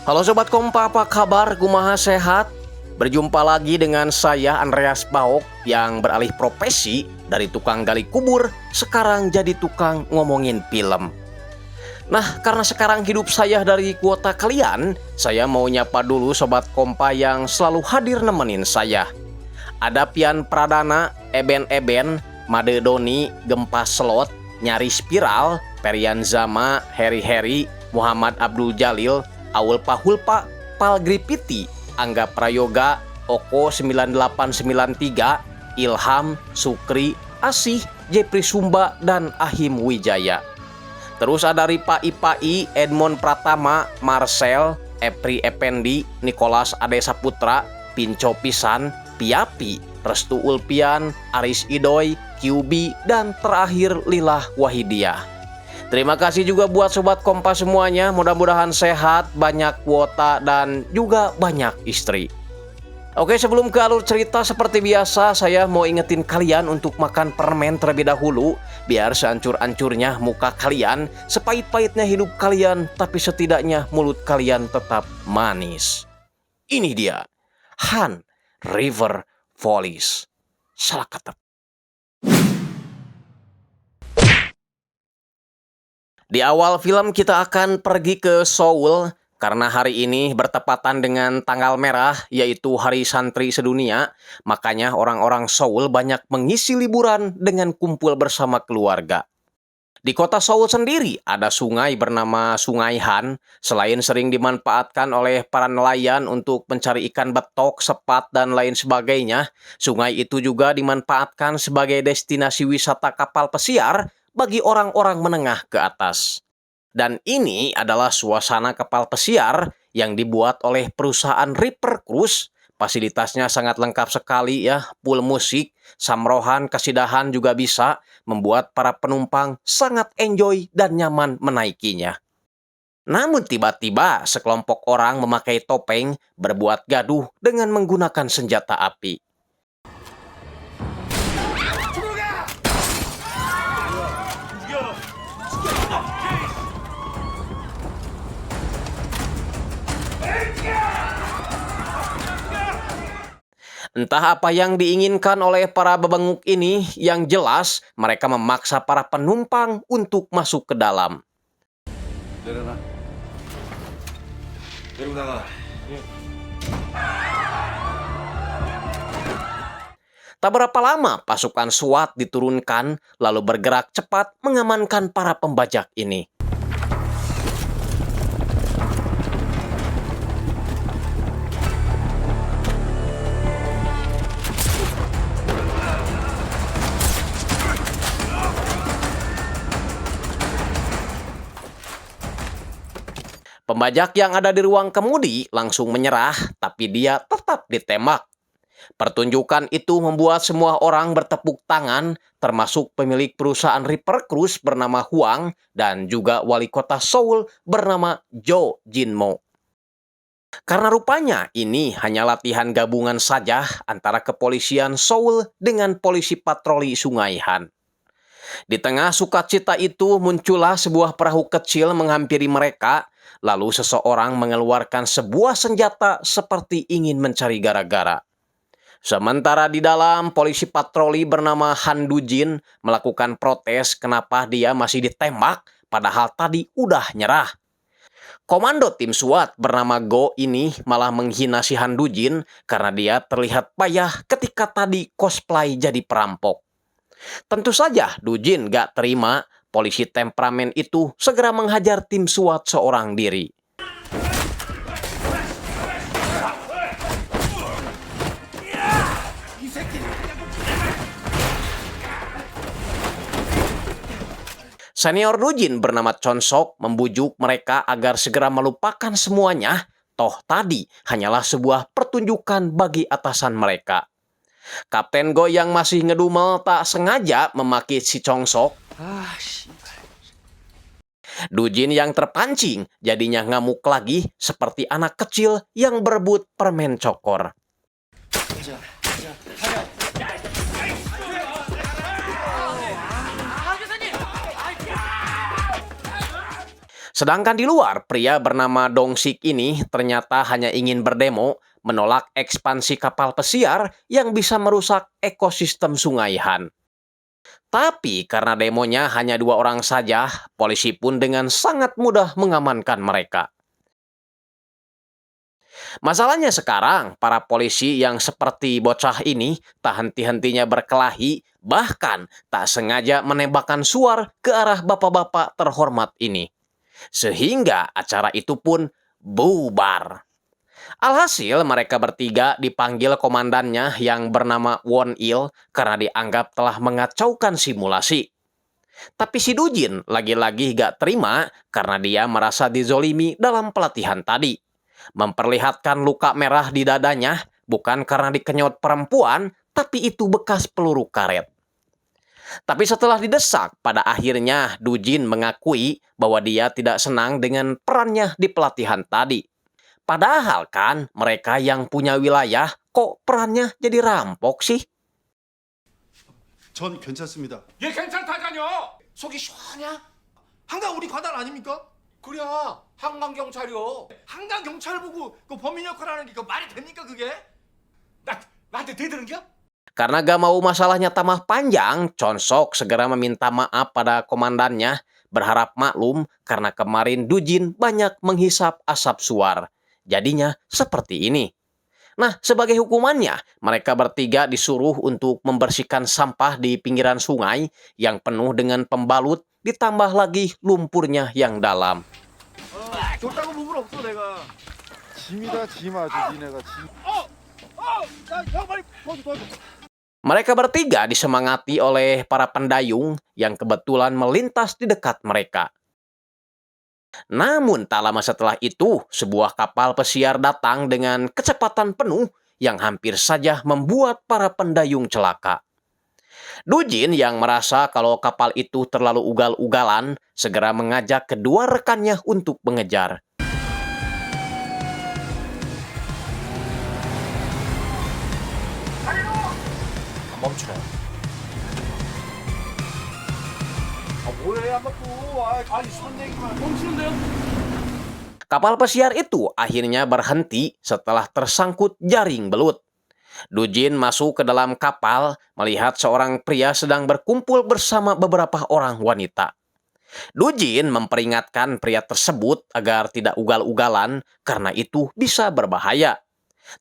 Halo Sobat Kompa, apa kabar? Kumaha sehat? Berjumpa lagi dengan saya Andreas Baok yang beralih profesi dari tukang gali kubur sekarang jadi tukang ngomongin film. Nah, karena sekarang hidup saya dari kuota kalian, saya mau nyapa dulu Sobat Kompa yang selalu hadir nemenin saya. Ada Pian Pradana, Eben, Made Doni, Gempa Slot, Nyari Spiral, Perian Zama, Heri, Muhammad Abdul Jalil, Aul Pahulpa, Pal Gripiti, Angga Prayoga, Oko 9893, Ilham, Sukri, Asih, Jepri Sumba, dan Ahim Wijaya. Terus ada Ripa Ipai, Edmond Pratama, Marcel, Epri Ependi, Nicholas Ade Saputra, Pinco Pisan, Piapi, Restu Ulpian, Aris Idoy, QB, dan terakhir Lilah Wahidiah. Terima kasih juga buat Sobat Kompa semuanya, mudah-mudahan sehat, banyak kuota, dan juga banyak istri. Oke, sebelum ke alur cerita seperti biasa, saya mau ingetin kalian untuk makan permen terlebih dahulu, biar sehancur-hancurnya muka kalian, sepahit-pahitnya hidup kalian, tapi setidaknya mulut kalian tetap manis. Ini dia, Han River Follies. Salah kata. Di awal film kita akan pergi ke Seoul karena hari ini bertepatan dengan tanggal merah yaitu Hari Santri Sedunia. Makanya orang-orang Seoul banyak mengisi liburan dengan kumpul bersama keluarga. Di kota Seoul sendiri ada sungai bernama Sungai Han. Selain sering dimanfaatkan oleh para nelayan untuk mencari ikan betok, sepat, dan lain sebagainya, sungai itu juga dimanfaatkan sebagai destinasi wisata kapal pesiar bagi orang-orang menengah ke atas. Dan ini adalah suasana kapal pesiar yang dibuat oleh perusahaan Ripper Cruise. Fasilitasnya sangat lengkap sekali ya, pool musik, samrohan, kasidahan juga bisa, membuat para penumpang sangat enjoy dan nyaman menaikinya. Namun tiba-tiba sekelompok orang memakai topeng berbuat gaduh dengan menggunakan senjata api. Entah apa yang diinginkan oleh para bebenguk ini, yang jelas mereka memaksa para penumpang untuk masuk ke dalam. Tak berapa lama pasukan SWAT diturunkan lalu bergerak cepat mengamankan para pembajak ini. Pembajak yang ada di ruang kemudi langsung menyerah, tapi dia tetap ditembak. Pertunjukan itu membuat semua orang bertepuk tangan, termasuk pemilik perusahaan Ripper Cruise bernama Huang dan juga wali kota Seoul bernama Jo Jinmo. Karena rupanya ini hanya latihan gabungan saja antara kepolisian Seoul dengan polisi patroli Sungai Han. Di tengah sukacita itu muncullah sebuah perahu kecil menghampiri mereka. Lalu seseorang mengeluarkan sebuah senjata seperti ingin mencari gara-gara. Sementara di dalam, polisi patroli bernama Han Dujin melakukan protes kenapa dia masih ditembak padahal tadi udah nyerah. Komando tim SWAT bernama Go ini malah menghina si Han Dujin karena dia terlihat payah ketika tadi cosplay jadi perampok. Tentu saja Dujin gak terima. Polisi temperamen itu segera menghajar tim SWAT seorang diri. Senior Dujin bernama Chon Sok membujuk mereka agar segera melupakan semuanya, toh tadi hanyalah sebuah pertunjukan bagi atasan mereka. Kapten Go yang masih ngedumel tak sengaja memaki si Chon Sok. Dujin yang terpancing jadinya ngamuk lagi seperti anak kecil yang berebut permen cokor. Sedangkan di luar, pria bernama Dong Sik ini ternyata hanya ingin berdemo menolak ekspansi kapal pesiar yang bisa merusak ekosistem Sungai Han. Tapi karena demonya hanya 2 orang saja, polisi pun dengan sangat mudah mengamankan mereka. Masalahnya sekarang, para polisi yang seperti bocah ini tak henti-hentinya berkelahi, bahkan tak sengaja menembakkan suar ke arah bapak-bapak terhormat ini. Sehingga acara itu pun bubar. Alhasil mereka bertiga dipanggil komandannya yang bernama Won Il karena dianggap telah mengacaukan simulasi. Tapi si Dujin lagi-lagi gak terima karena dia merasa dizolimi dalam pelatihan tadi. Memperlihatkan luka merah di dadanya bukan karena dikenyot perempuan, tapi itu bekas peluru karet. Tapi setelah didesak, pada akhirnya Dujin mengakui bahwa dia tidak senang dengan perannya di pelatihan tadi. Padahal kan mereka yang punya wilayah kok perannya jadi rampok sih? 전 괜찮습니다. 얘 괜찮다잖여. 속이 시원하냐? 한강 우리 과달 아닙니까? 그래 한강 경찰이요. 한강 경찰 보고 그 범인 역할하는 게 말이 됩니까 그게? 나한테 대드는겨? Karena gak mau masalahnya tambah panjang, Chon Sok segera meminta maaf pada komandannya, berharap maklum karena kemarin Dujin banyak menghisap asap suar. Jadinya seperti ini. Nah, sebagai hukumannya, mereka bertiga disuruh untuk membersihkan sampah di pinggiran sungai yang penuh dengan pembalut, ditambah lagi lumpurnya yang dalam. 줬다고 부분 없어 내가. 짐이다 짐 아주 니네가 짐. 야 빨리 도와줘. Mereka bertiga disemangati oleh para pendayung yang kebetulan melintas di dekat mereka. Namun tak lama setelah itu, sebuah kapal pesiar datang dengan kecepatan penuh yang hampir saja membuat para pendayung celaka. Dujin yang merasa kalau kapal itu terlalu ugal-ugalan, segera mengajak kedua rekannya untuk mengejar. 멈추래. 뭐해 안 맞고. 아니 손 내기만 멈추는데요? Kapal pesiar itu akhirnya berhenti setelah tersangkut jaring belut. Dujin masuk ke dalam kapal melihat seorang pria sedang berkumpul bersama beberapa orang wanita. Dujin memperingatkan pria tersebut agar tidak ugal-ugalan karena itu bisa berbahaya.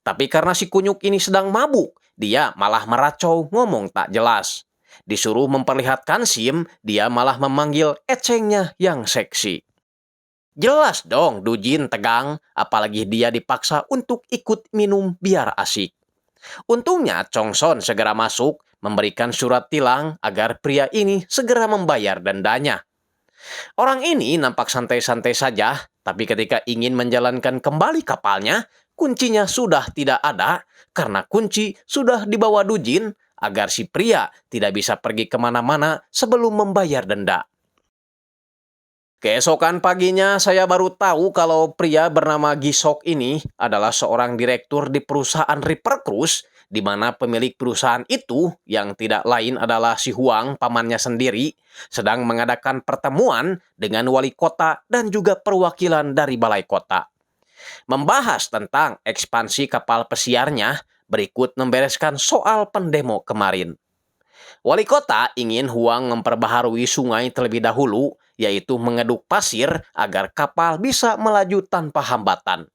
Tapi karena si kunyuk ini sedang mabuk, dia malah meracau ngomong tak jelas. Disuruh memperlihatkan SIM, dia malah memanggil ecengnya yang seksi. Jelas dong Dujin tegang, apalagi dia dipaksa untuk ikut minum biar asik. Untungnya Chong Son segera masuk, memberikan surat tilang agar pria ini segera membayar dendanya. Orang ini nampak santai-santai saja, tapi ketika ingin menjalankan kembali kapalnya, kuncinya sudah tidak ada karena kunci sudah dibawa Dujin agar si pria tidak bisa pergi kemana-mana sebelum membayar denda. Keesokan paginya saya baru tahu kalau pria bernama Gisok ini adalah seorang direktur di perusahaan Ripper Cruise, di mana pemilik perusahaan itu, yang tidak lain adalah si Huang, pamannya sendiri, sedang mengadakan pertemuan dengan wali kota dan juga perwakilan dari balai kota. Membahas tentang ekspansi kapal pesiarnya, berikut membereskan soal pendemo kemarin. Wali kota ingin Huang memperbaharui sungai terlebih dahulu, yaitu mengeduk pasir agar kapal bisa melaju tanpa hambatan.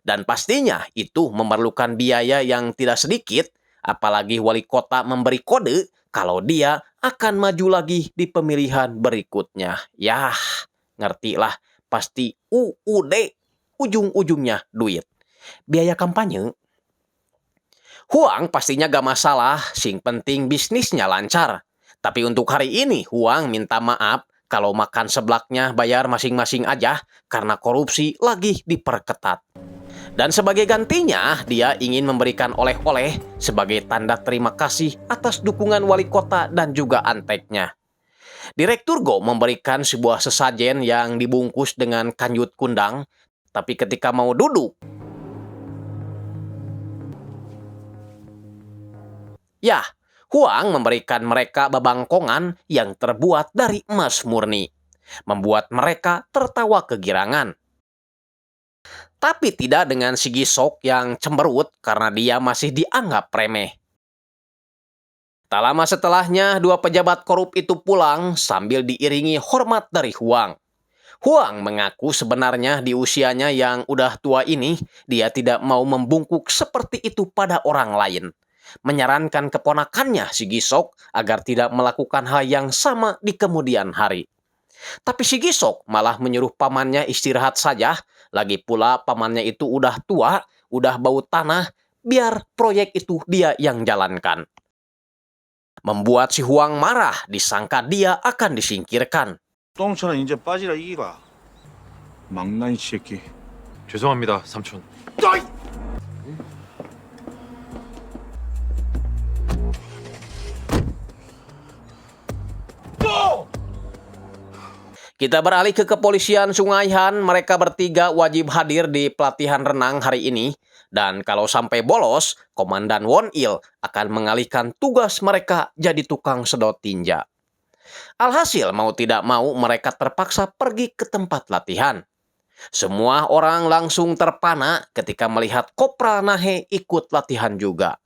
Dan pastinya itu memerlukan biaya yang tidak sedikit, apalagi wali kota memberi kode kalau dia akan maju lagi di pemilihan berikutnya. Yah, ngertilah, pasti UUD, ujung-ujungnya duit. Biaya kampanye. Huang pastinya gak masalah, sing penting bisnisnya lancar. Tapi untuk hari ini Huang minta maaf kalau makan seblaknya bayar masing-masing aja karena korupsi lagi diperketat. Dan sebagai gantinya, dia ingin memberikan oleh-oleh sebagai tanda terima kasih atas dukungan wali kota dan juga anteknya. Direktur Go memberikan sebuah sesajen yang dibungkus dengan kanjut kundang, tapi ketika mau duduk, Huang memberikan mereka babangkongan yang terbuat dari emas murni. membuat mereka tertawa kegirangan. Tapi tidak dengan si Gisok yang cemberut karena dia masih dianggap remeh. Tak lama setelahnya, dua pejabat korup itu pulang sambil diiringi hormat dari Huang. Huang mengaku sebenarnya di usianya yang udah tua ini, dia tidak mau membungkuk seperti itu pada orang lain. Menyarankan keponakannya si Gisok agar tidak melakukan hal yang sama di kemudian hari. Tapi si Gisok malah menyuruh pamannya istirahat saja, lagi pula pamannya itu udah tua, udah bau tanah, biar proyek itu dia yang jalankan. Membuat si Huang marah, disangka dia akan disingkirkan. 똥차는 이제 빠지라 이기가. 망나니 새끼. 죄송합니다, 삼촌. Kita beralih ke kepolisian Sungai Han. Mereka bertiga wajib hadir di pelatihan renang hari ini. Dan kalau sampai bolos, Komandan Won Il akan mengalihkan tugas mereka jadi tukang sedot tinja. Alhasil mau tidak mau mereka terpaksa pergi ke tempat latihan. Semua orang langsung terpana ketika melihat Kopral Nahe ikut latihan juga.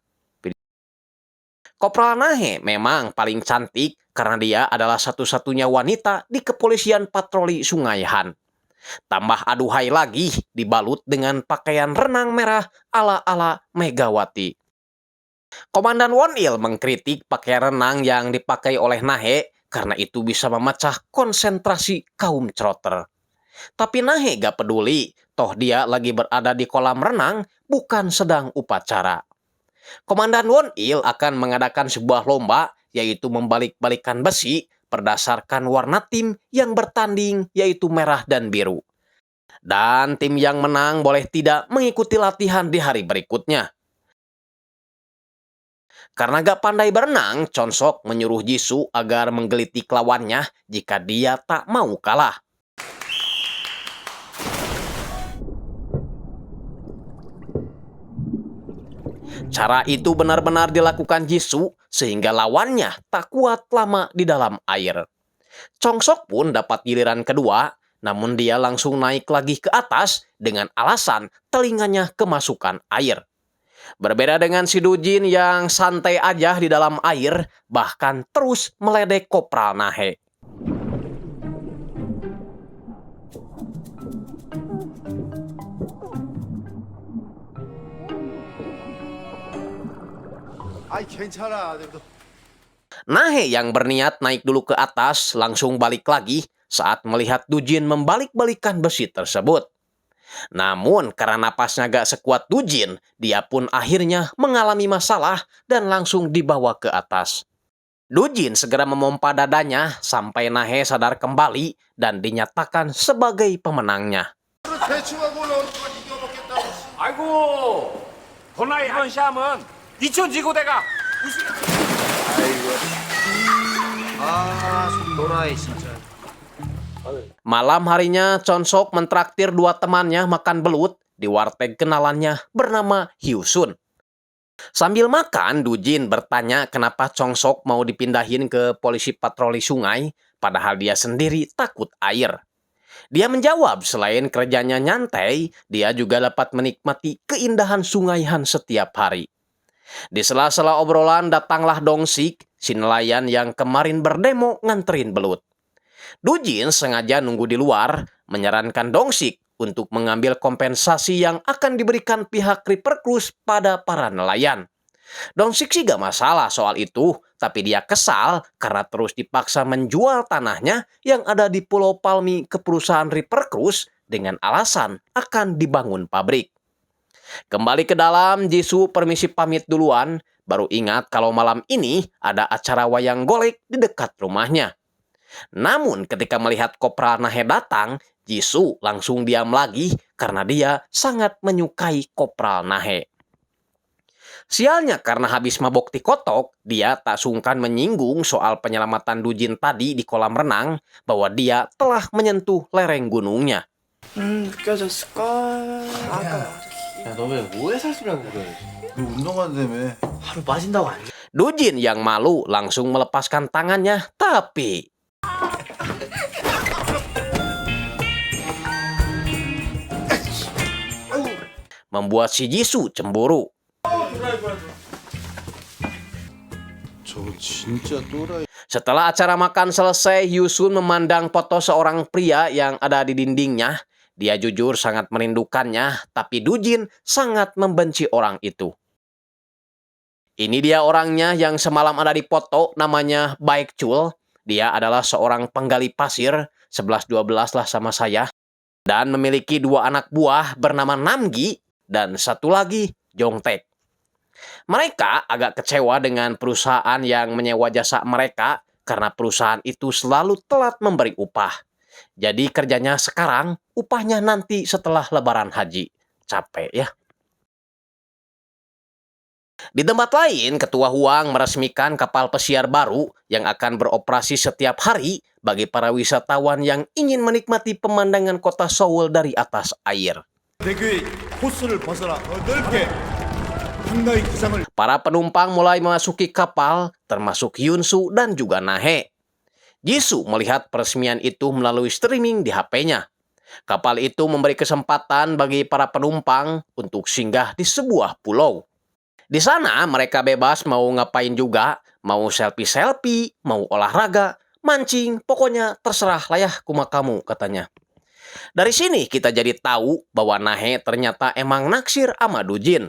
Kopral Nahe memang paling cantik karena dia adalah satu-satunya wanita di kepolisian patroli Sungai Han. Tambah aduhai lagi dibalut dengan pakaian renang merah ala-ala Megawati. Komandan Won Il mengkritik pakaian renang yang dipakai oleh Nahe karena itu bisa memecah konsentrasi kaum trotter. Tapi Nahe gak peduli, toh dia lagi berada di kolam renang, bukan sedang upacara. Komandan Won Il akan mengadakan sebuah lomba, yaitu membalik-balikan besi berdasarkan warna tim yang bertanding, yaitu merah dan biru. Dan tim yang menang boleh tidak mengikuti latihan di hari berikutnya. Karena gak pandai berenang, Chonsok menyuruh Jisoo agar menggelitik lawannya jika dia tak mau kalah. Cara itu benar-benar dilakukan Jisoo sehingga lawannya tak kuat lama di dalam air. Chongsok pun dapat giliran kedua, namun dia langsung naik lagi ke atas dengan alasan telinganya kemasukan air. Berbeda dengan si Dujin yang santai aja di dalam air, bahkan terus meledek Kopral Nahe. 아이 괜찮아. Nahe yang berniat naik dulu ke atas langsung balik lagi saat melihat Dujin membalik-balikan besi tersebut. Namun karena napasnya gak sekuat Dujin, dia pun akhirnya mengalami masalah dan langsung dibawa ke atas. Dujin segera memompa dadanya sampai Nahe sadar kembali dan dinyatakan sebagai pemenangnya. 대충하고 올라오는 걸 이겨먹겠다고. 아이고, 도나이 한 샴은 2000지구대가 도라이 진짜. Malam harinya, Chonsok mentraktir dua temannya makan belut di warteg kenalannya bernama Hyusun. Sambil makan, Dujin bertanya kenapa Chonsok mau dipindahin ke polisi patroli sungai, padahal dia sendiri takut air. Dia menjawab selain kerjanya nyantai, dia juga dapat menikmati keindahan Sungai Han setiap hari. Di sela-sela obrolan datanglah Dongsik, si nelayan yang kemarin berdemo nganterin belut. Dujin sengaja nunggu di luar, menyarankan Dongsik untuk mengambil kompensasi yang akan diberikan pihak Reaper Cruise pada para nelayan. Dongsik sih gak masalah soal itu, tapi dia kesal karena terus dipaksa menjual tanahnya yang ada di Pulau Palmi ke perusahaan Reaper Cruise dengan alasan akan dibangun pabrik. Kembali ke dalam, Jisoo permisi pamit duluan, baru ingat kalau malam ini ada acara wayang golek di dekat rumahnya. Namun ketika melihat Kopral Nahe datang, Jisoo langsung diam lagi karena dia sangat menyukai Kopral Nahe. Sialnya karena habis mabok dikotok, dia tak sungkan menyinggung soal penyelamatan Dujin tadi di kolam renang bahwa dia telah menyentuh lereng gunungnya. 느껴졌을걸. 야, 너 왜 오해 살수라고 그래? 너 운동한다며. 하루 빠진다고 안 Dujin yang malu langsung melepaskan tangannya, tapi membuat si Jisoo cemburu. 저거 진짜 또라이. Setelah acara makan selesai, Yusun memandang foto seorang pria yang ada di dindingnya. Dia jujur sangat merindukannya, tapi Dujin sangat membenci orang itu. Ini dia orangnya yang semalam ada di foto, namanya Baekchul. Dia adalah seorang penggali pasir, 11-12 lah sama saya. Dan memiliki 2 anak buah bernama Namgi dan satu lagi Jongtaek. Mereka agak kecewa dengan perusahaan yang menyewa jasa mereka karena perusahaan itu selalu telat memberi upah. Jadi kerjanya sekarang, upahnya nanti setelah Lebaran Haji. Capek ya. Di tempat lain, Ketua Huang meresmikan kapal pesiar baru yang akan beroperasi setiap hari bagi para wisatawan yang ingin menikmati pemandangan kota Seoul dari atas air. 대교의 코스를 벗어나 넓게 한가위 기상을. Para penumpang mulai memasuki kapal, termasuk Hyunsu dan juga Nahe. Jisoo melihat peresmian itu melalui streaming di HP-nya. Kapal itu memberi kesempatan bagi para penumpang untuk singgah di sebuah pulau. Di sana mereka bebas mau ngapain juga, mau selfie-selfie, mau olahraga, mancing, pokoknya terserah lah ya kuma kamu, katanya. Dari sini kita jadi tahu bahwa Nahe ternyata emang naksir sama Dujin.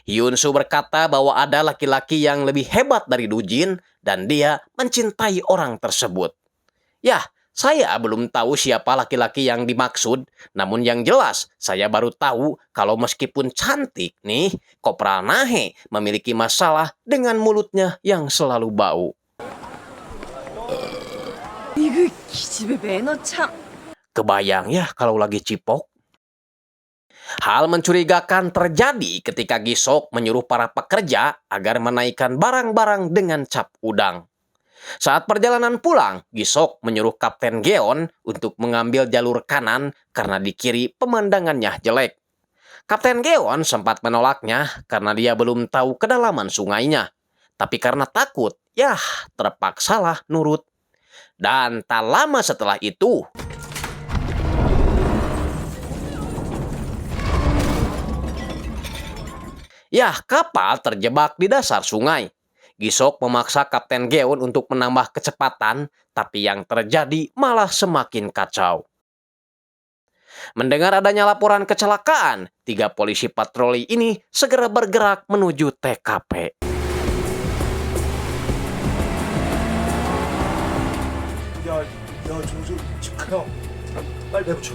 Hyunsu berkata bahwa ada laki-laki yang lebih hebat dari Dujin dan dia mencintai orang tersebut. Yah, saya belum tahu siapa laki-laki yang dimaksud, namun yang jelas saya baru tahu kalau meskipun cantik nih, Kopral Nahe memiliki masalah dengan mulutnya yang selalu bau. 이거 기집애 매너 참. Kebayang ya kalau lagi cipok? Hal mencurigakan terjadi ketika Gisok menyuruh para pekerja agar menaikkan barang-barang dengan cap udang. Saat perjalanan pulang, Gisok menyuruh Kapten Geon untuk mengambil jalur kanan karena di kiri pemandangannya jelek. Kapten Geon sempat menolaknya karena dia belum tahu kedalaman sungainya. Tapi karena takut, yah terpaksalah nurut. Dan tak lama setelah itu, yah kapal terjebak di dasar sungai. Gisok memaksa Kapten Geon untuk menambah kecepatan, tapi yang terjadi malah semakin kacau. Mendengar adanya laporan kecelakaan, 3 polisi patroli ini segera bergerak menuju TKP. 야, 정수 형, 빨리 내붙여.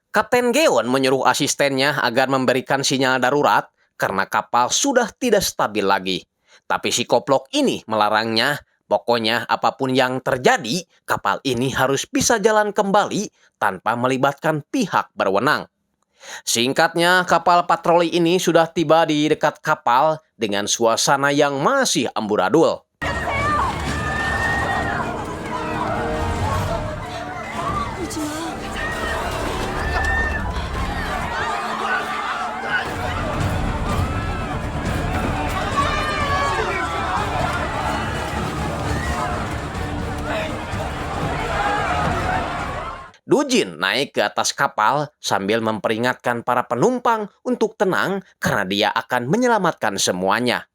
Kapten Geon menyuruh asistennya agar memberikan sinyal darurat karena kapal sudah tidak stabil lagi. Tapi si koplok ini melarangnya. Pokoknya apapun yang terjadi, kapal ini harus bisa jalan kembali tanpa melibatkan pihak berwenang. Singkatnya, kapal patroli ini sudah tiba di dekat kapal dengan suasana yang masih amburadul. Dujin naik ke atas kapal sambil memperingatkan para penumpang untuk tenang karena dia akan menyelamatkan semuanya.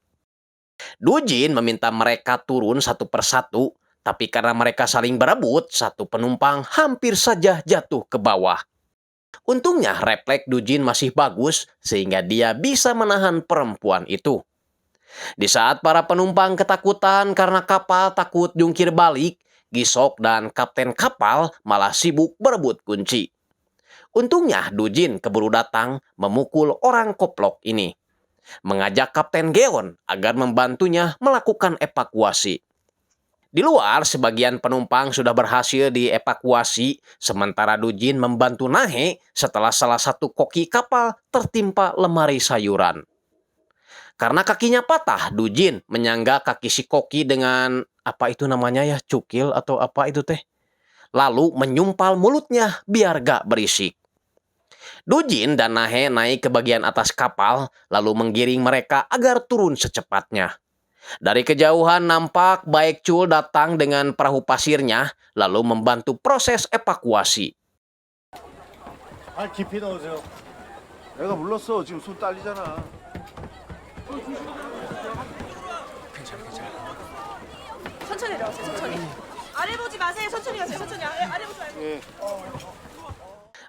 Dujin meminta mereka turun satu persatu, tapi karena mereka saling berebut, satu penumpang hampir saja jatuh ke bawah. Untungnya refleks Dujin masih bagus sehingga dia bisa menahan perempuan itu. Di saat para penumpang ketakutan karena kapal takut jungkir balik, Gisok dan kapten kapal malah sibuk berebut kunci. Untungnya Dujin keburu datang memukul orang koplok ini. Mengajak Kapten Geon agar membantunya melakukan evakuasi. Di luar, sebagian penumpang sudah berhasil dievakuasi, sementara Dujin membantu Nahe setelah salah satu koki kapal tertimpa lemari sayuran. Karena kakinya patah, Dujin menyangga kaki si koki dengan apa itu namanya ya, cukil atau apa itu teh. Lalu menyumpal mulutnya biar gak berisik. Dujin dan Nahe naik ke bagian atas kapal, lalu menggiring mereka agar turun secepatnya. Dari kejauhan nampak Baekchul datang dengan perahu pasirnya, lalu membantu proses evakuasi. 아, 깊이 넣으세요. 내가 불렀어. 지금 손 딸리잖아. 천천히 내려가세요. 천천히. 아래 보지 마세요. 천천히 가세요. 천천히. 아래 보지 말고.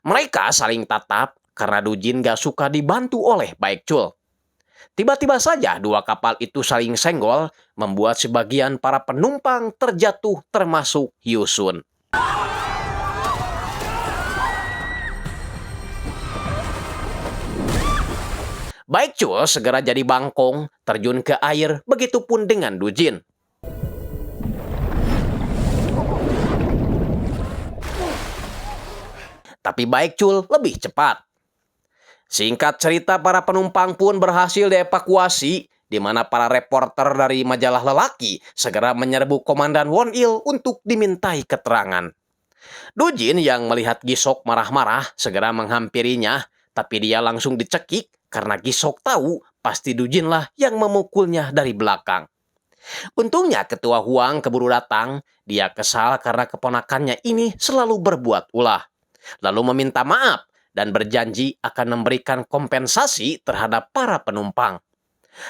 Mereka saling tatap karena Dujin gak suka dibantu oleh Baekchul. Tiba-tiba saja dua kapal itu saling senggol, membuat sebagian para penumpang terjatuh termasuk Hyusun. Baekchul segera jadi bangkong, terjun ke air, begitupun dengan Dujin. Tapi Baekchul lebih cepat. Singkat cerita, para penumpang pun berhasil dievakuasi, di mana para reporter dari majalah lelaki segera menyerbu Komandan Won-il untuk dimintai keterangan. Dujin yang melihat Gisok marah-marah segera menghampirinya, tapi dia langsung dicekik karena Gisok tahu pasti Dujinlah yang memukulnya dari belakang. Untungnya ketua Huang keburu datang, dia kesal karena keponakannya ini selalu berbuat ulah. Lalu meminta maaf dan berjanji akan memberikan kompensasi terhadap para penumpang.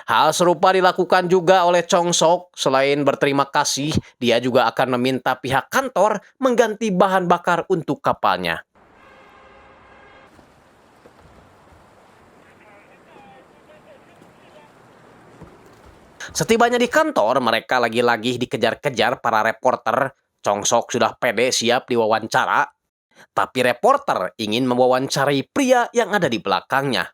Hal serupa dilakukan juga oleh Chong Sok. Selain berterima kasih, dia juga akan meminta pihak kantor mengganti bahan bakar untuk kapalnya. Setibanya di kantor, mereka lagi-lagi dikejar-kejar para reporter. Chong Sok sudah pede siap diwawancara. Tapi reporter ingin mewawancarai pria yang ada di belakangnya.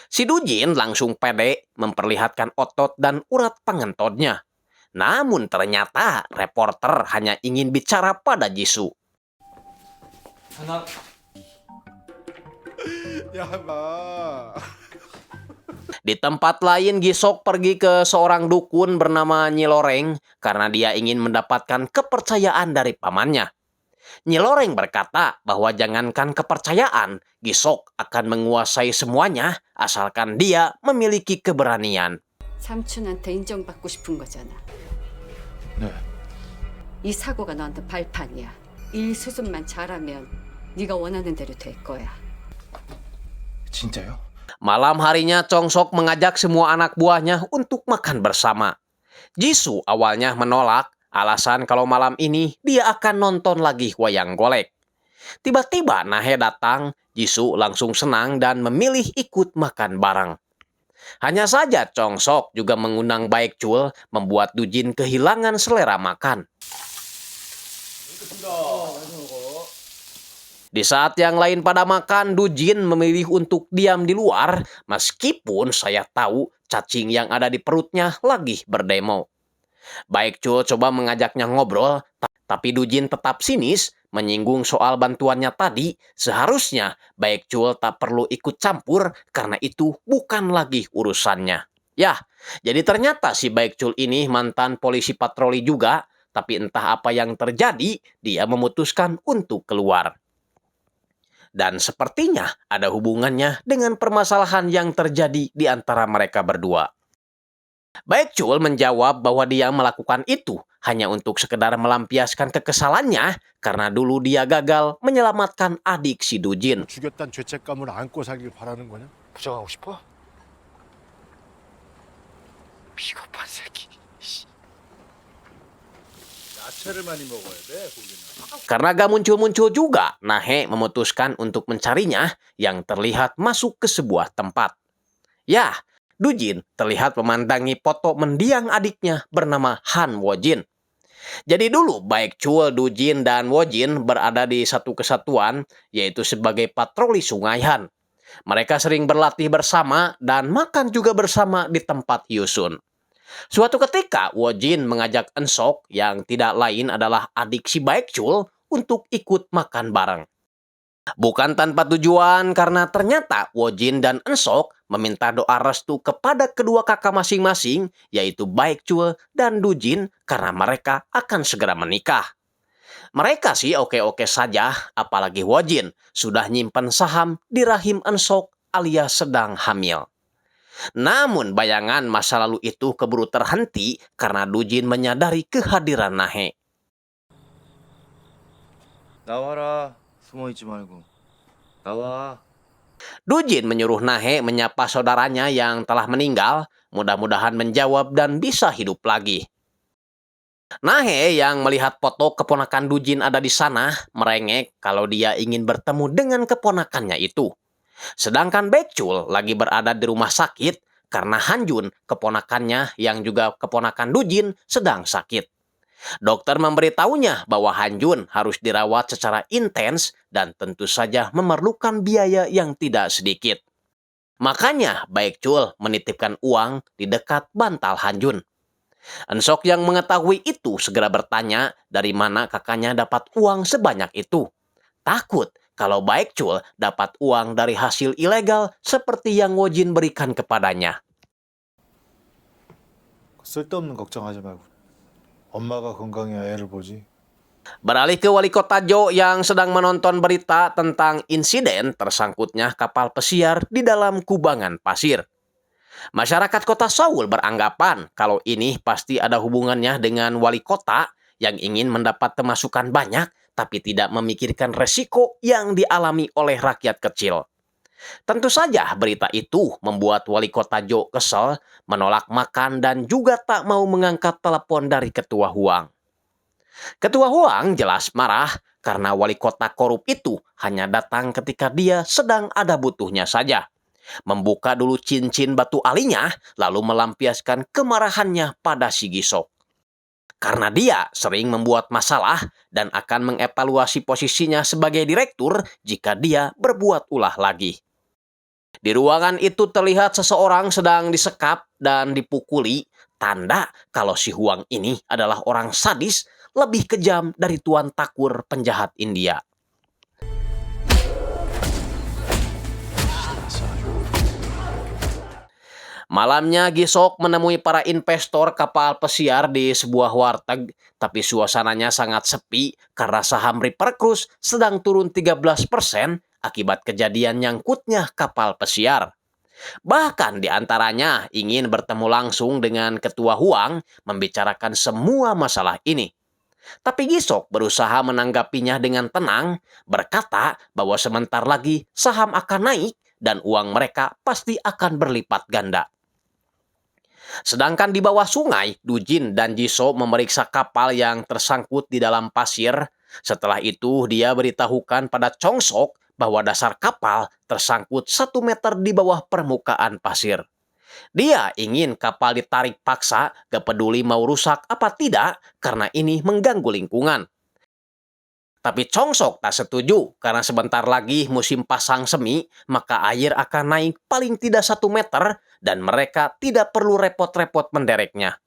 Si Dujin langsung pede memperlihatkan otot dan urat pangentodnya. Namun ternyata reporter hanya ingin bicara pada Jisoo. 야, 마. Di tempat lain, Gisok pergi ke seorang dukun bernama Nyi Loreng karena dia ingin mendapatkan kepercayaan dari pamannya. Nyi Loreng berkata bahwa jangankan kepercayaan, Gisok akan menguasai semuanya asalkan dia memiliki keberanian. 삼촌한테 인정받고 싶은 거잖아. 네. 이 사고가 너한테 발판이야. 일 수습만 잘하면 네가 원하는 대로 될 거야. 진짜요? Malam harinya, Chong Sok mengajak semua anak buahnya untuk makan bersama. Jisoo awalnya menolak, alasan kalau malam ini dia akan nonton lagi wayang golek. Tiba-tiba Nahe datang, Jisoo langsung senang dan memilih ikut makan bareng. Hanya saja Chong Sok juga mengundang Baekchul, membuat Dujin kehilangan selera makan. Di saat yang lain pada makan, Dujin memilih untuk diam di luar, meskipun saya tahu cacing yang ada di perutnya lagi berdemo. Baekchul coba mengajaknya ngobrol, tapi Dujin tetap sinis, menyinggung soal bantuannya tadi. Seharusnya Baekchul tak perlu ikut campur karena itu bukan lagi urusannya. Yah, jadi ternyata si Baekchul ini mantan polisi patroli juga, tapi entah apa yang terjadi, dia memutuskan untuk keluar. Dan sepertinya ada hubungannya dengan permasalahan yang terjadi di antara mereka berdua. Baekchul menjawab bahwa dia melakukan itu hanya untuk sekedar melampiaskan kekesalannya karena dulu dia gagal menyelamatkan adik si Dujin. 죽였단 죄책감을 안고 살길 바라는 거냐? 부정하고 싶어? 비겁한 새끼. 야채를 많이 먹어야 돼, 고기는. Karena gak muncul-muncul juga, Nahe memutuskan untuk mencarinya yang terlihat masuk ke sebuah tempat. Ya, Dujin terlihat memandangi foto mendiang adiknya bernama Han Wojin. Jadi dulu Baekchul, Dujin, dan Wojin berada di satu kesatuan, yaitu sebagai patroli Sungai Han. Mereka sering berlatih bersama dan makan juga bersama di tempat Hyusun. Suatu ketika, Wojin mengajak Eun-sok yang tidak lain adalah adik si Baekchul untuk ikut makan bareng. Bukan tanpa tujuan karena ternyata Wojin dan Eun-sok meminta doa restu kepada kedua kakak masing-masing, yaitu Baekchul dan Dujin, karena mereka akan segera menikah. Mereka sih oke-oke saja, apalagi Wojin sudah nyimpen saham di rahim Eun-sok alias sedang hamil. Namun bayangan masa lalu itu keburu terhenti karena Dujin menyadari kehadiran Nahe. 나와라. 숨어 있지 말고. 나와. Dujin menyuruh Nahe menyapa saudaranya yang telah meninggal, mudah-mudahan menjawab dan bisa hidup lagi. Nahe yang melihat foto keponakan Dujin ada di sana, merengek kalau dia ingin bertemu dengan keponakannya itu. Sedangkan Baekchul lagi berada di rumah sakit karena Hanjun, keponakannya yang juga keponakan Dujin, sedang sakit. Dokter memberitahunya bahwa Hanjun harus dirawat secara intens dan tentu saja memerlukan biaya yang tidak sedikit. Makanya Baekchul menitipkan uang di dekat bantal Hanjun. Ensok yang mengetahui itu segera bertanya dari mana kakaknya dapat uang sebanyak itu. Takut kalau Baekchul dapat uang dari hasil ilegal seperti yang Wojin berikan kepadanya. 쓸데없는 걱정하지 말고 엄마가 건강해야 애를 보지. Beralih ke wali kota Jo yang sedang menonton berita tentang insiden tersangkutnya kapal pesiar di dalam kubangan pasir. Masyarakat kota Seoul beranggapan kalau ini pasti ada hubungannya dengan wali kota yang ingin mendapat pemasukan banyak tapi tidak memikirkan resiko yang dialami oleh rakyat kecil. Tentu saja berita itu membuat wali kota Jo kesal, menolak makan dan juga tak mau mengangkat telepon dari ketua Huang. Ketua Huang jelas marah karena wali kota korup itu hanya datang ketika dia sedang ada butuhnya saja. Membuka dulu cincin batu alinya, lalu melampiaskan kemarahannya pada si Gisok. Karena dia sering membuat masalah dan akan mengevaluasi posisinya sebagai direktur jika dia berbuat ulah lagi. Di ruangan itu terlihat seseorang sedang disekap dan dipukuli, tanda kalau si Huang ini adalah orang sadis lebih kejam dari Tuan Takur penjahat India. Malamnya Gisok menemui para investor kapal pesiar di sebuah warteg, tapi suasananya sangat sepi karena saham Ripper Cruise sedang turun 13% akibat kejadian nyangkutnya kapal pesiar. Bahkan di antaranya ingin bertemu langsung dengan ketua Huang membicarakan semua masalah ini. Tapi Gisok berusaha menanggapinya dengan tenang, berkata bahwa sebentar lagi saham akan naik dan uang mereka pasti akan berlipat ganda. Sedangkan di bawah sungai, Dujin dan Jisoo memeriksa kapal yang tersangkut di dalam pasir. Setelah itu, dia beritahukan pada Chongsok bahwa dasar kapal tersangkut 1 meter di bawah permukaan pasir. Dia ingin kapal ditarik paksa, gak peduli mau rusak apa tidak, karena ini mengganggu lingkungan. Tapi Chongsok tak setuju, karena sebentar lagi musim pasang semi, maka air akan naik paling tidak 1 meter, dan mereka tidak perlu repot-repot mendereknya.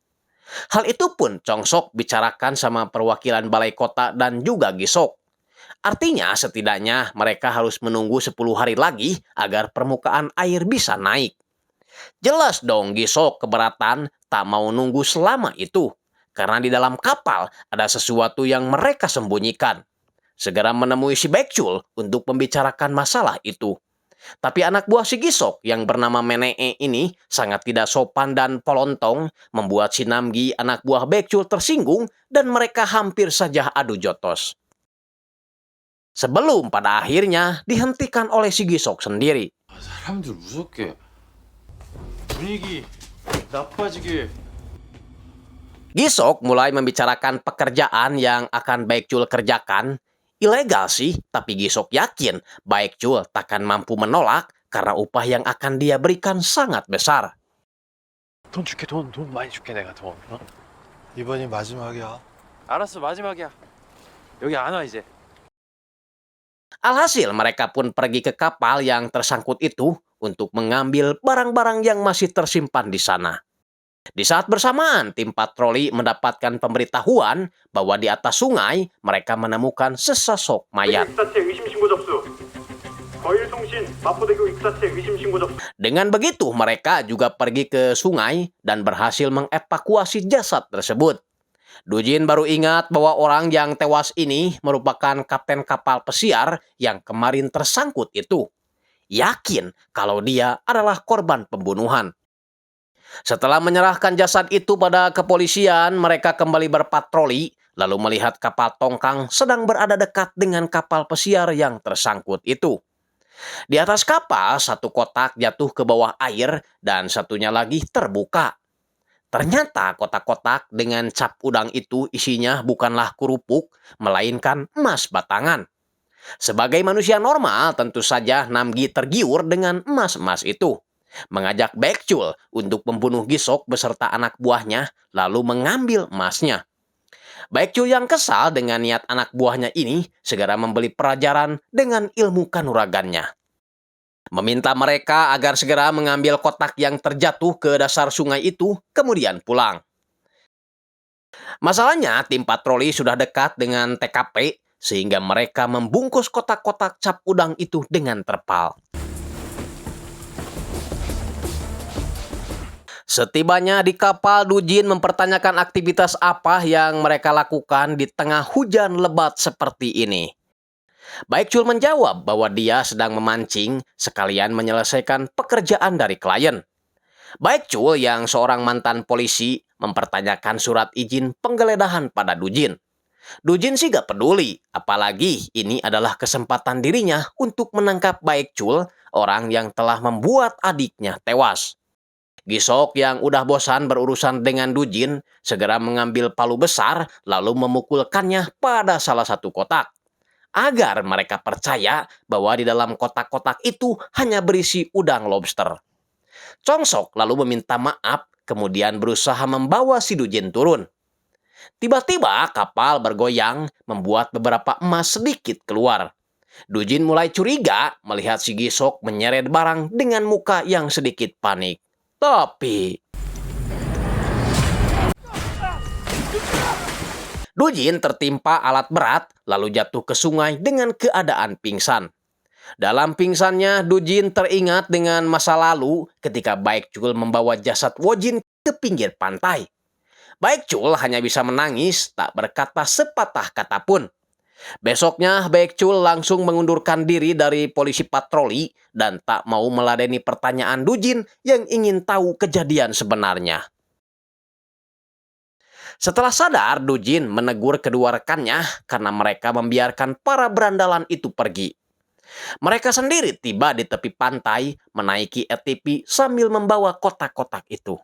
Hal itu pun Chongsok bicarakan sama perwakilan balai kota dan juga Gisok. Artinya setidaknya mereka harus menunggu 10 hari lagi agar permukaan air bisa naik. Jelas dong Gisok keberatan tak mau nunggu selama itu. Karena di dalam kapal ada sesuatu yang mereka sembunyikan. Segera menemui si Baekchul untuk membicarakan masalah itu. Tapi anak buah si Gisok yang bernama Menee ini sangat tidak sopan dan polontong, membuat si Namgi anak buah Baekchul tersinggung dan mereka hampir saja adu jotos. Sebelum pada akhirnya dihentikan oleh si Gisok sendiri. 사람들 무섭게 분위기 나빠지게. Gisok mulai membicarakan pekerjaan yang akan Baekchul kerjakan. Ilegal sih, tapi Gisok yakin Baekchul takkan mampu menolak karena upah yang akan dia berikan sangat besar. 돈 줄게 돈 많이 줄게 내가 돈. 어? 이번이 마지막이야. 알았어 마지막이야. 여기 안 와 이제. Alhasil mereka pun pergi ke kapal yang tersangkut itu untuk mengambil barang-barang yang masih tersimpan di sana. Di saat bersamaan, tim patroli mendapatkan pemberitahuan bahwa di atas sungai mereka menemukan sesosok mayat. Dengan begitu, mereka juga pergi ke sungai dan berhasil mengevakuasi jasad tersebut. Dujin baru ingat bahwa orang yang tewas ini merupakan kapten kapal pesiar yang kemarin tersangkut itu. Yakin kalau dia adalah korban pembunuhan. Setelah menyerahkan jasad itu pada kepolisian, mereka kembali berpatroli, lalu melihat kapal tongkang sedang berada dekat dengan kapal pesiar yang tersangkut itu. Di atas kapal, satu kotak jatuh ke bawah air dan satunya lagi terbuka. Ternyata kotak-kotak dengan cap udang itu isinya bukanlah kerupuk, melainkan emas batangan. Sebagai manusia normal, tentu saja Namgi tergiur dengan emas-emas itu. Mengajak Baekjul untuk membunuh Gisok beserta anak buahnya, lalu mengambil emasnya. Baekjul yang kesal dengan niat anak buahnya ini segera membeli pelajaran dengan ilmu kanuragannya. Meminta mereka agar segera mengambil kotak yang terjatuh ke dasar sungai itu, kemudian pulang. Masalahnya, tim patroli sudah dekat dengan TKP, sehingga mereka membungkus kotak-kotak cap udang itu dengan terpal. Setibanya di kapal, Dujin mempertanyakan aktivitas apa yang mereka lakukan di tengah hujan lebat seperti ini. Baekjul menjawab bahwa dia sedang memancing sekalian menyelesaikan pekerjaan dari klien. Baekjul yang seorang mantan polisi mempertanyakan surat izin penggeledahan pada Dujin. Dujin sih gak peduli, apalagi ini adalah kesempatan dirinya untuk menangkap Baekjul, orang yang telah membuat adiknya tewas. Gisok yang udah bosan berurusan dengan Dujin segera mengambil palu besar lalu memukulkannya pada salah satu kotak. Agar mereka percaya bahwa di dalam kotak-kotak itu hanya berisi udang lobster. Chongsok lalu meminta maaf, kemudian berusaha membawa si Dujin turun. Tiba-tiba kapal bergoyang, membuat beberapa emas sedikit keluar. Dujin mulai curiga melihat si Gisok menyeret barang dengan muka yang sedikit panik. Tapi Dujin tertimpa alat berat lalu jatuh ke sungai dengan keadaan pingsan. Dalam pingsannya, Dujin teringat dengan masa lalu ketika Baekjul membawa jasad Wojin ke pinggir pantai. Baekjul hanya bisa menangis, tak berkata sepatah kata pun. Besoknya, Baekjul langsung mengundurkan diri dari polisi patroli dan tak mau meladeni pertanyaan Dujin yang ingin tahu kejadian sebenarnya. Setelah sadar, Dujin menegur kedua rekannya karena mereka membiarkan para berandalan itu pergi. Mereka sendiri tiba di tepi pantai, menaiki ATV sambil membawa kotak-kotak itu.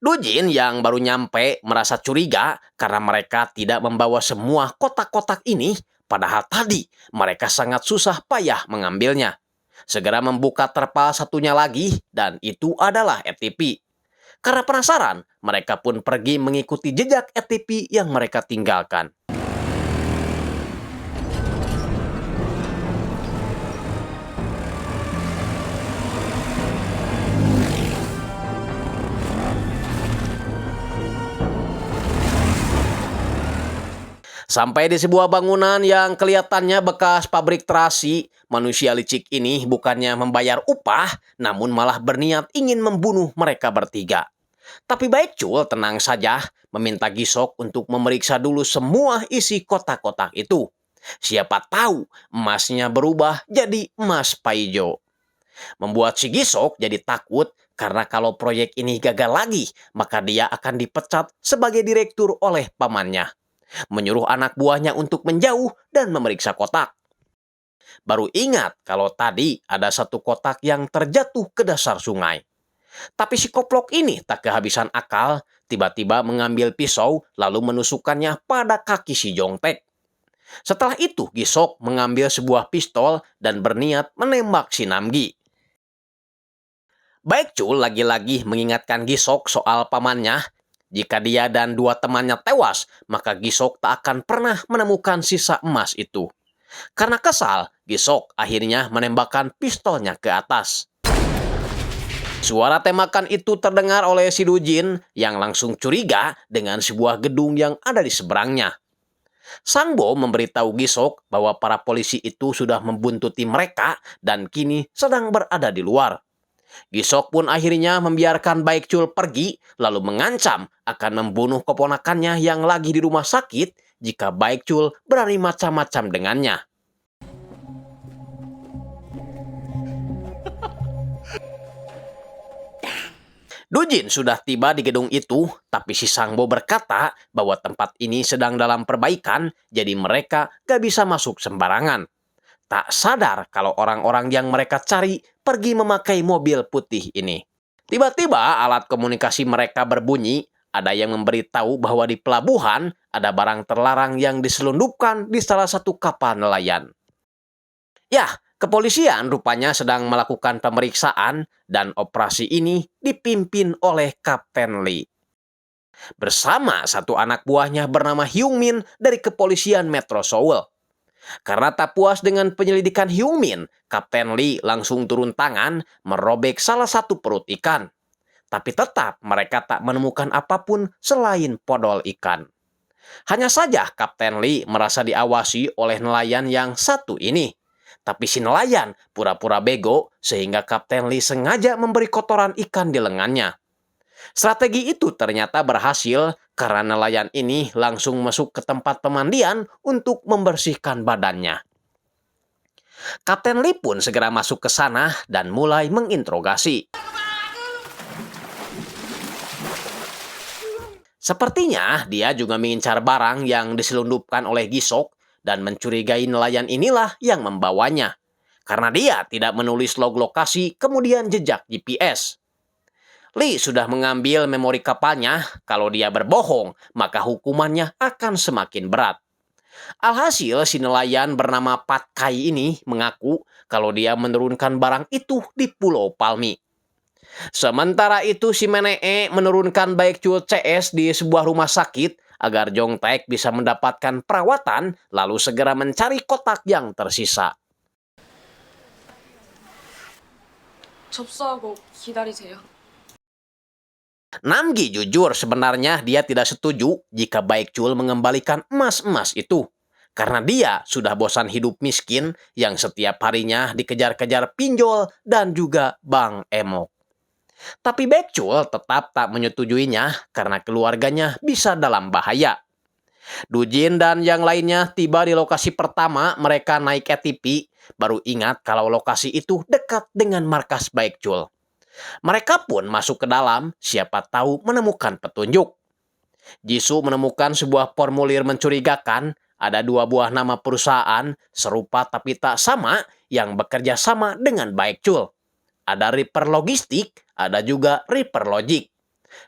Dujin yang baru nyampe merasa curiga karena mereka tidak membawa semua kotak-kotak ini, padahal tadi mereka sangat susah payah mengambilnya. Segera membuka terpal satunya lagi dan itu adalah ATV. Karena penasaran, mereka pun pergi mengikuti jejak ATV yang mereka tinggalkan. Sampai di sebuah bangunan yang kelihatannya bekas pabrik terasi, manusia licik ini bukannya membayar upah, namun malah berniat ingin membunuh mereka bertiga. Tapi Baekjul tenang saja, meminta Gisok untuk memeriksa dulu semua isi kotak-kotak itu. Siapa tahu emasnya berubah jadi emas Paijo. Membuat si Gisok jadi takut karena kalau proyek ini gagal lagi, maka dia akan dipecat sebagai direktur oleh pamannya. Menyuruh anak buahnya untuk menjauh dan memeriksa kotak. Baru ingat kalau tadi ada satu kotak yang terjatuh ke dasar sungai. Tapi si koplok ini tak kehabisan akal, tiba-tiba mengambil pisau lalu menusukkannya pada kaki si Jongtek. Setelah itu Gisok mengambil sebuah pistol dan berniat menembak si Namgi. Baekjul lagi-lagi mengingatkan Gisok soal pamannya. Jika dia dan dua temannya tewas, maka Gisok tak akan pernah menemukan sisa emas itu. Karena kesal, Gisok akhirnya menembakkan pistolnya ke atas. Suara tembakan itu terdengar oleh si Dujin yang langsung curiga dengan sebuah gedung yang ada di seberangnya. Sangbo memberitahu Gisok bahwa para polisi itu sudah membuntuti mereka dan kini sedang berada di luar. Gisok pun akhirnya membiarkan Baekjul pergi, lalu mengancam akan membunuh keponakannya yang lagi di rumah sakit jika Baekjul berani macam-macam dengannya. Dujin sudah tiba di gedung itu, tapi si Sangbo berkata bahwa tempat ini sedang dalam perbaikan, jadi mereka gak bisa masuk sembarangan. Tak sadar kalau orang-orang yang mereka cari pergi memakai mobil putih ini. Tiba-tiba alat komunikasi mereka berbunyi, ada yang memberitahu bahwa di pelabuhan ada barang terlarang yang diselundupkan di salah satu kapal nelayan. Ya, kepolisian rupanya sedang melakukan pemeriksaan dan operasi ini dipimpin oleh Kapten Lee. Bersama satu anak buahnya bernama Hyung Min dari kepolisian Metro Seoul. Karena tak puas dengan penyelidikan Hyung Min, Kapten Lee langsung turun tangan merobek salah satu perut ikan. Tapi tetap mereka tak menemukan apapun selain podol ikan. Hanya saja Kapten Lee merasa diawasi oleh nelayan yang satu ini. Tapi si nelayan pura-pura bego sehingga Kapten Lee sengaja memberi kotoran ikan di lengannya. Strategi itu ternyata berhasil karena nelayan ini langsung masuk ke tempat pemandian untuk membersihkan badannya. Kapten Lee pun segera masuk ke sana dan mulai menginterogasi. Sepertinya dia juga mengincar barang yang diselundupkan oleh Gisok dan mencurigai nelayan inilah yang membawanya. Karena dia tidak menulis log lokasi kemudian jejak GPS. Lee sudah mengambil memori kapalnya, kalau dia berbohong, maka hukumannya akan semakin berat. Alhasil, si nelayan bernama Pat Kai ini mengaku kalau dia menurunkan barang itu di Pulau Palmi. Sementara itu, si Menee menurunkan Baekhyul CS di sebuah rumah sakit agar Jong Taek bisa mendapatkan perawatan, lalu segera mencari kotak yang tersisa. 접수하고 기다리세요. Namgi jujur sebenarnya dia tidak setuju jika Baekhyul mengembalikan emas-emas itu. Karena dia sudah bosan hidup miskin yang setiap harinya dikejar-kejar pinjol dan juga Bang Emok. Tapi Baekhyul tetap tak menyetujuinya karena keluarganya bisa dalam bahaya. Dujin dan yang lainnya tiba di lokasi pertama mereka naik ATV, baru ingat kalau lokasi itu dekat dengan markas Baekhyul. Mereka pun masuk ke dalam, siapa tahu menemukan petunjuk. Jisoo menemukan sebuah formulir mencurigakan, ada 2 buah nama perusahaan, serupa tapi tak sama, yang bekerja sama dengan Baekhyul. Ada Reaper Logistik, ada juga Reaper Logic.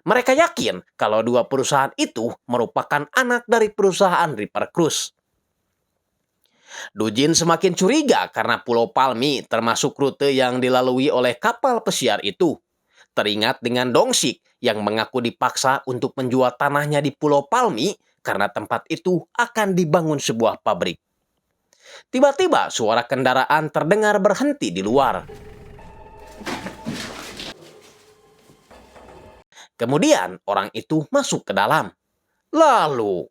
Mereka yakin kalau 2 perusahaan itu merupakan anak dari perusahaan Reaper Cruise. Dujin semakin curiga karena Pulau Palmi termasuk rute yang dilalui oleh kapal pesiar itu. Teringat dengan Dongsik yang mengaku dipaksa untuk menjual tanahnya di Pulau Palmi karena tempat itu akan dibangun sebuah pabrik. Tiba-tiba suara kendaraan terdengar berhenti di luar. Kemudian orang itu masuk ke dalam. Lalu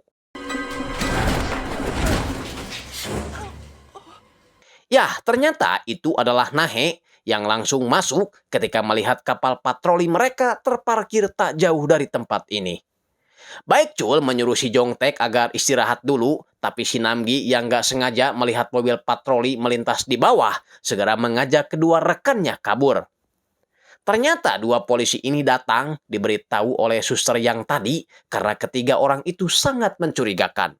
ya, ternyata itu adalah Nahe yang langsung masuk ketika melihat kapal patroli mereka terparkir tak jauh dari tempat ini. Baekhyul menyuruh si Jong Taek agar istirahat dulu, tapi si Namgi yang gak sengaja melihat mobil patroli melintas di bawah, segera mengajak kedua rekannya kabur. Ternyata 2 polisi ini datang diberitahu oleh suster yang tadi karena ketiga orang itu sangat mencurigakan.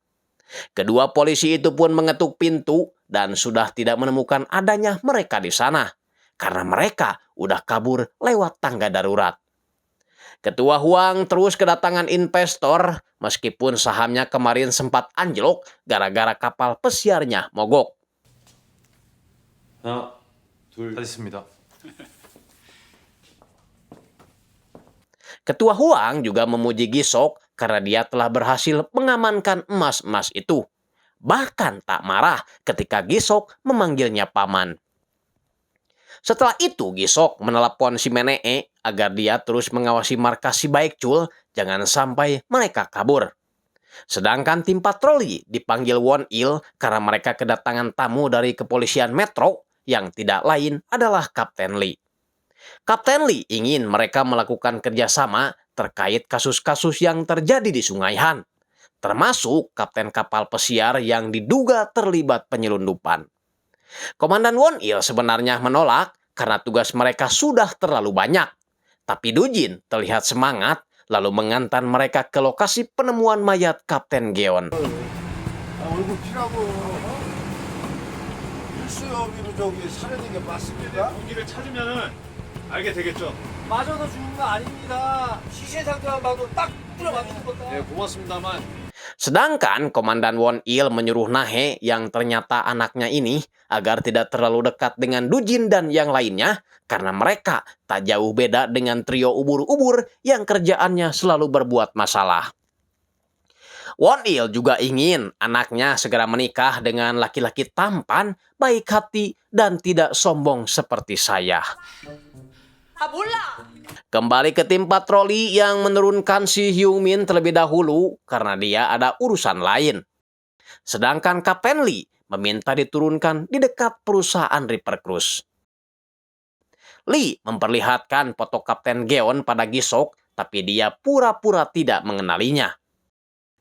Kedua polisi itu pun mengetuk pintu dan sudah tidak menemukan adanya mereka di sana karena mereka udah kabur lewat tangga darurat. Ketua Huang terus kedatangan investor meskipun sahamnya kemarin sempat anjlok gara-gara kapal pesiarnya mogok. 하나, 둘, 됐습니다. Ketua Huang juga memuji Gisok karena dia telah berhasil mengamankan emas-emas itu. Bahkan tak marah ketika Gisok memanggilnya paman. Setelah itu Gisok menelepon si Menee agar dia terus mengawasi markas si Baekhyul jangan sampai mereka kabur. Sedangkan tim patroli dipanggil Won Il karena mereka kedatangan tamu dari kepolisian Metro yang tidak lain adalah Kapten Lee. Kapten Lee ingin mereka melakukan kerjasama terkait kasus-kasus yang terjadi di Sungai Han, termasuk kapten kapal pesiar yang diduga terlibat penyelundupan. Komandan Won Il sebenarnya menolak karena tugas mereka sudah terlalu banyak. Tapi Dujin terlihat semangat lalu mengantar mereka ke lokasi penemuan mayat Kapten Geon. 얼굴 피라고. 일수여기로 저기 살해된 게 맞습니까? 동기를 찾으면은 알게 되겠죠. 맞아서 죽은 거 아닙니다. 시신 상태만 봐도 딱 뿌려 맞는 거다. 네, 고맙습니다만. Sedangkan Komandan Won Il menyuruh Nahe yang ternyata anaknya ini agar tidak terlalu dekat dengan Dujin dan yang lainnya karena mereka tak jauh beda dengan trio ubur-ubur yang kerjaannya selalu berbuat masalah. Won Il juga ingin anaknya segera menikah dengan laki-laki tampan, baik hati, dan tidak sombong seperti saya. 아 몰라. Kembali ke tim patroli yang menurunkan si Hyung Min terlebih dahulu karena dia ada urusan lain. Sedangkan Kapten Lee meminta diturunkan di dekat perusahaan Reaper Cruise. Lee memperlihatkan foto Kapten Geon pada Gisok, tapi dia pura-pura tidak mengenalinya.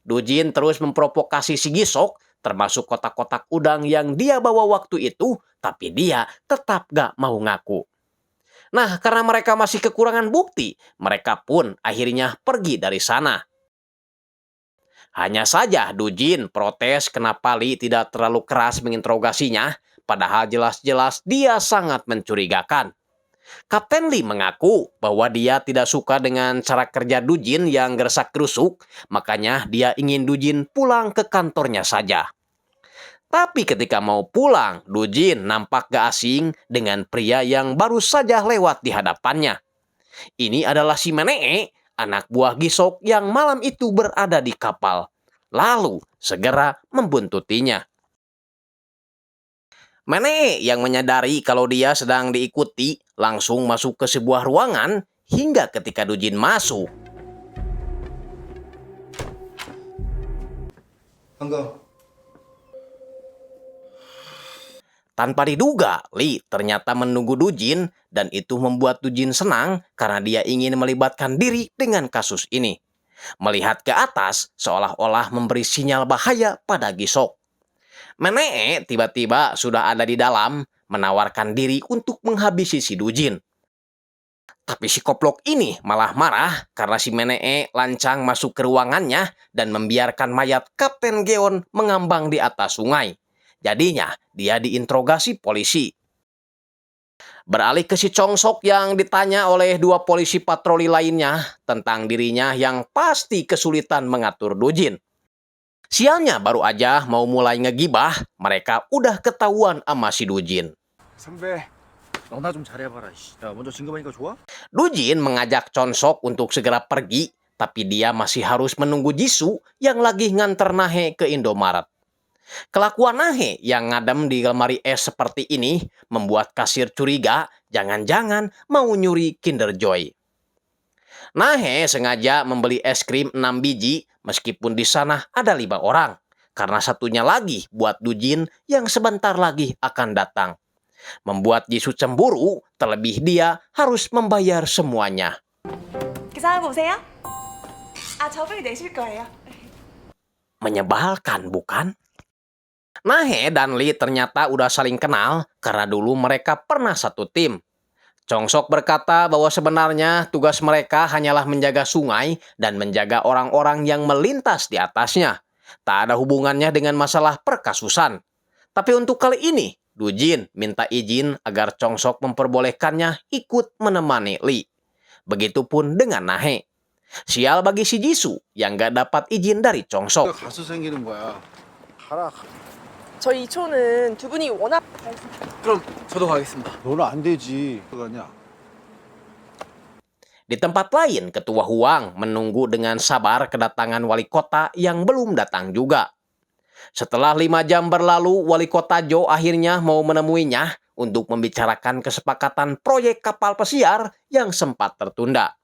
Dujin terus memprovokasi si Gisok, termasuk kotak-kotak udang yang dia bawa waktu itu, tapi dia tetap gak mau ngaku. Nah, karena mereka masih kekurangan bukti, mereka pun akhirnya pergi dari sana. Hanya saja Dujin protes kenapa Lee tidak terlalu keras menginterogasinya, padahal jelas-jelas dia sangat mencurigakan. Kapten Lee mengaku bahwa dia tidak suka dengan cara kerja Dujin yang gersak-gerusuk, makanya dia ingin Dujin pulang ke kantornya saja. Tapi ketika mau pulang, Dujin nampak gak asing dengan pria yang baru saja lewat di hadapannya. Ini adalah si Menee, anak buah Gisok yang malam itu berada di kapal. Lalu segera membuntutinya. Menee yang menyadari kalau dia sedang diikuti langsung masuk ke sebuah ruangan hingga ketika Dujin masuk. 한가. Tanpa diduga, Lee ternyata menunggu Dujin dan itu membuat Dujin senang karena dia ingin melibatkan diri dengan kasus ini. Melihat ke atas seolah-olah memberi sinyal bahaya pada Gisok. Menee tiba-tiba sudah ada di dalam menawarkan diri untuk menghabisi si Dujin. Tapi si koplok ini malah marah karena si Menee lancang masuk ke ruangannya dan membiarkan mayat Kapten Geon mengambang di atas sungai. Jadinya, dia diinterogasi polisi. Beralih ke si Chongsok yang ditanya oleh dua polisi patroli lainnya tentang dirinya yang pasti kesulitan mengatur Dujin. Sialnya baru aja mau mulai ngegibah, mereka udah ketahuan sama si Dujin. 선배, 너나 좀 잘해봐라. 야, 먼저 진급하니까 좋아? Dujin mengajak Chongsok untuk segera pergi, tapi dia masih harus menunggu Jisoo yang lagi nganter Nahe ke Indomaret. Kelakuan Nahe yang ngadem di lemari es seperti ini membuat kasir curiga jangan-jangan mau nyuri Kinder Joy. Nahe sengaja membeli es krim 6 biji meskipun di sana ada 5 orang, karena satunya lagi buat Dujin yang sebentar lagi akan datang. Membuat Jisoo cemburu, terlebih dia harus membayar semuanya. 계산하고 오세요. 아 저분이 내실 거예요. Menyebalkan, bukan? Nahe dan Lee ternyata udah saling kenal karena dulu mereka pernah satu tim. Chongsok berkata bahwa sebenarnya tugas mereka hanyalah menjaga sungai dan menjaga orang-orang yang melintas di atasnya. Tak ada hubungannya dengan masalah perkasusan. Tapi untuk kali ini, Dujin minta izin agar Chongsok memperbolehkannya ikut menemani Lee. Begitupun dengan Nahe. Sial bagi si Jisoo yang gak dapat izin dari Chongsok. 가서 생기는 거야. 가라. 저희 2초는 두 분이 워낙 그럼 저도 가겠습니다. 너는 안 되지. 가냐? Di tempat lain, Ketua Huang menunggu dengan sabar kedatangan wali kota yang belum datang juga. Setelah 5 jam berlalu, wali kota Jo akhirnya mau menemuinya untuk membicarakan kesepakatan proyek kapal pesiar yang sempat tertunda.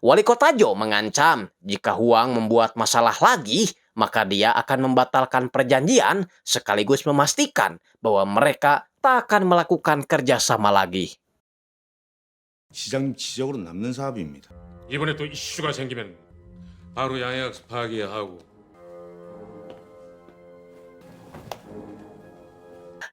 Wali kota Jo mengancam jika Huang membuat masalah lagi, maka dia akan membatalkan perjanjian sekaligus memastikan bahwa mereka tak akan melakukan kerjasama lagi. 시장님 지적으로 남는 사업입니다. 이번에 또 이슈가 생기면 바로 양해학습 파기하고.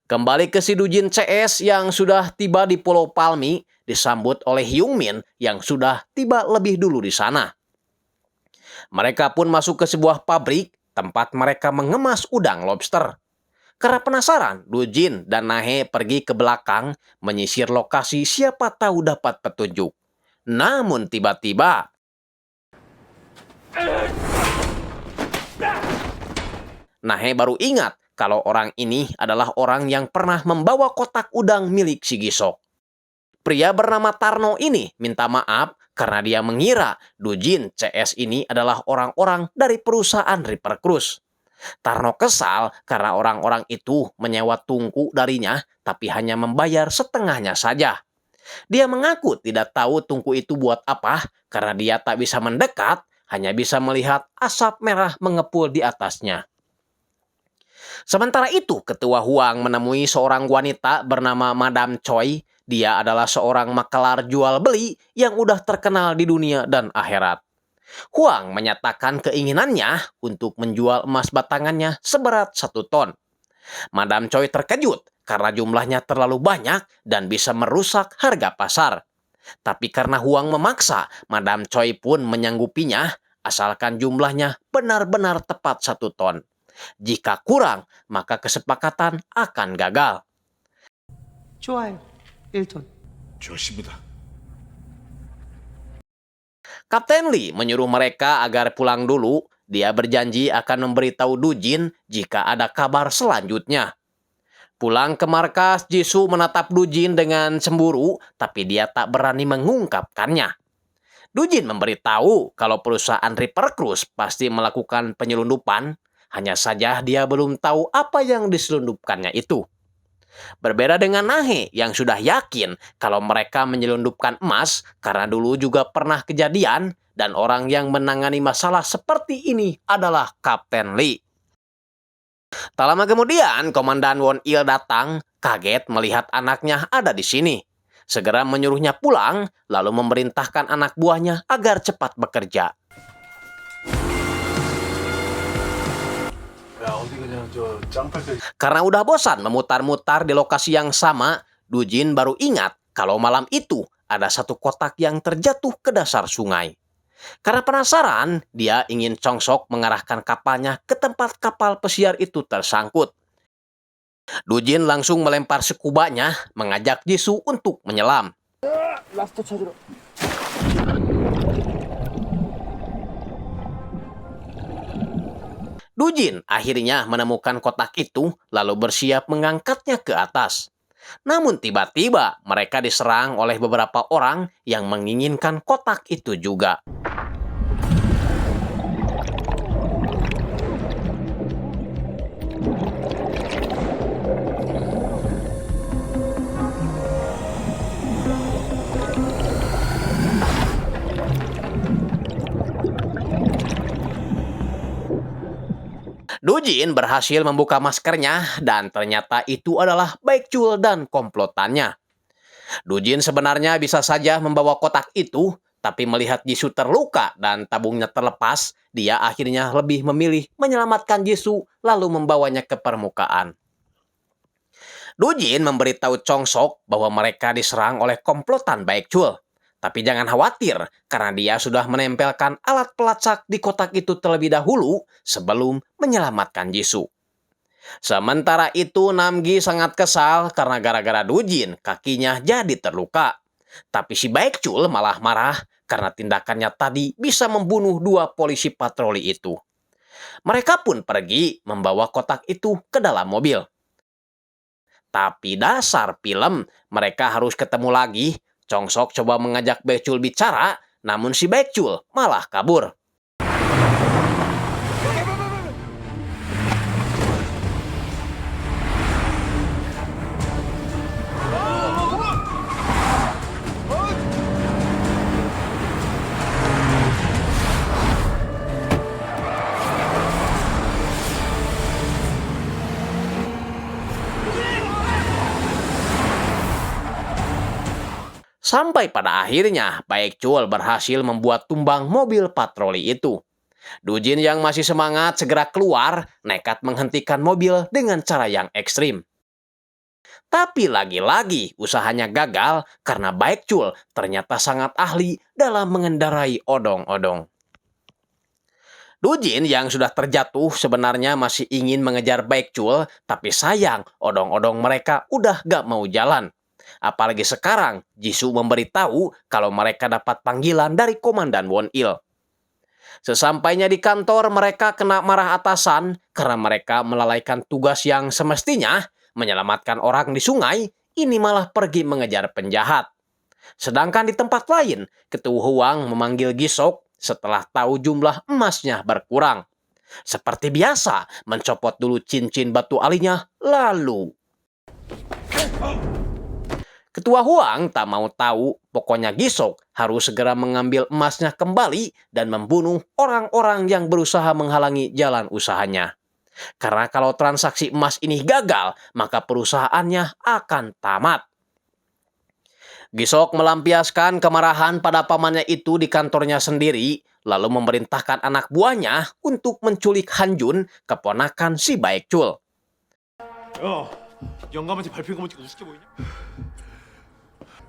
Kembali ke si Dujin CS yang sudah tiba di Pulau Palmi, disambut oleh Hyung Min yang sudah tiba lebih dulu di sana. Mereka pun masuk ke sebuah pabrik tempat mereka mengemas udang lobster. Karena penasaran, Do Jin dan Nahe pergi ke belakang menyisir lokasi siapa tahu dapat petunjuk. Namun tiba-tiba Nahe baru ingat kalau orang ini adalah orang yang pernah membawa kotak udang milik si Gisok. Pria bernama Tarno ini minta maaf karena dia mengira Do Jin CS ini adalah orang-orang dari perusahaan Reaper Cruise. Tarno kesal karena orang-orang itu menyewa tungku darinya tapi hanya membayar setengahnya saja. Dia mengaku tidak tahu tungku itu buat apa karena dia tak bisa mendekat, hanya bisa melihat asap merah mengepul di atasnya. Sementara itu, Ketua Huang menemui seorang wanita bernama Madam Choi. Dia adalah seorang makelar jual beli yang udah terkenal di dunia dan akhirat. Huang menyatakan keinginannya untuk menjual emas batangannya seberat 1 ton. Madam Choi terkejut karena jumlahnya terlalu banyak dan bisa merusak harga pasar. Tapi karena Huang memaksa, Madam Choi pun menyanggupinya asalkan jumlahnya benar-benar tepat 1 ton. Jika kurang, maka kesepakatan akan gagal. 좋아요. 1톤. 좋습니다. Kapten Lee menyuruh mereka agar pulang dulu. Dia berjanji akan memberitahu Do Jin jika ada kabar selanjutnya. Pulang ke markas, Jisoo menatap Do Jin dengan cemburu, tapi dia tak berani mengungkapkannya. Do Jin memberitahu kalau perusahaan Reaper Cruise pasti melakukan penyelundupan, hanya saja dia belum tahu apa yang diselundupkannya itu. Berbeda dengan Nahe yang sudah yakin kalau mereka menyelundupkan emas karena dulu juga pernah kejadian dan orang yang menangani masalah seperti ini adalah Kapten Lee. Tak lama kemudian, Komandan Won Il datang, kaget melihat anaknya ada di sini. Segera menyuruhnya pulang, lalu memerintahkan anak buahnya agar cepat bekerja. Karena udah bosan memutar-mutar di lokasi yang sama, Do Jin baru ingat kalau malam itu ada satu kotak yang terjatuh ke dasar sungai. Karena penasaran, dia ingin Chong Sok mengarahkan kapalnya ke tempat kapal pesiar itu tersangkut. Do Jin langsung melempar sekubanya, mengajak Jisoo untuk menyelam. Do Jin akhirnya menemukan kotak itu, lalu bersiap mengangkatnya ke atas. Namun tiba-tiba mereka diserang oleh beberapa orang yang menginginkan kotak itu juga. Do Jin berhasil membuka maskernya dan ternyata itu adalah Baekhyul dan komplotannya. Do Jin sebenarnya bisa saja membawa kotak itu, tapi melihat Jisoo terluka dan tabungnya terlepas, dia akhirnya lebih memilih menyelamatkan Jisoo lalu membawanya ke permukaan. Do Jin memberitahu Chong Sok bahwa mereka diserang oleh komplotan Baekhyul. Tapi jangan khawatir, karena dia sudah menempelkan alat pelacak di kotak itu terlebih dahulu sebelum menyelamatkan Jisoo. Sementara itu, Namgi sangat kesal karena gara-gara Do Jin kakinya jadi terluka. Tapi si Baekhyul malah marah karena tindakannya tadi bisa membunuh 2 polisi patroli itu. Mereka pun pergi membawa kotak itu ke dalam mobil. Tapi dasar film, mereka harus ketemu lagi. Chong Sok coba mengajak Baekhyul bicara, namun si Baekhyul malah kabur. Sampai pada akhirnya, Baekhyul berhasil membuat tumbang mobil patroli itu. Do Jin yang masih semangat segera keluar, nekat menghentikan mobil dengan cara yang ekstrim. Tapi lagi-lagi usahanya gagal karena Baekjul ternyata sangat ahli dalam mengendarai odong-odong. Dujin yang sudah terjatuh sebenarnya masih ingin mengejar Baekjul, tapi sayang odong-odong mereka udah gak mau jalan. Apalagi sekarang Jisoo memberitahu kalau mereka dapat panggilan dari Komandan Won-il. Sesampainya di kantor, mereka kena marah atasan karena mereka melalaikan tugas yang semestinya menyelamatkan orang di sungai, ini malah pergi mengejar penjahat. Sedangkan di tempat lain, Ketua Huang memanggil Gisok setelah tahu jumlah emasnya berkurang. Seperti biasa, mencopot dulu cincin batu alinya, lalu Ketua Huang tak mau tahu, pokoknya Gisok harus segera mengambil emasnya kembali dan membunuh orang-orang yang berusaha menghalangi jalan usahanya. Karena kalau transaksi emas ini gagal, maka perusahaannya akan tamat. Gisok melampiaskan kemarahan pada pamannya itu di kantornya sendiri, lalu memerintahkan anak buahnya untuk menculik Hanjun, keponakan si Baekjul. 야, 영감한테 밟힌 거 보니까 우습게 보이냐?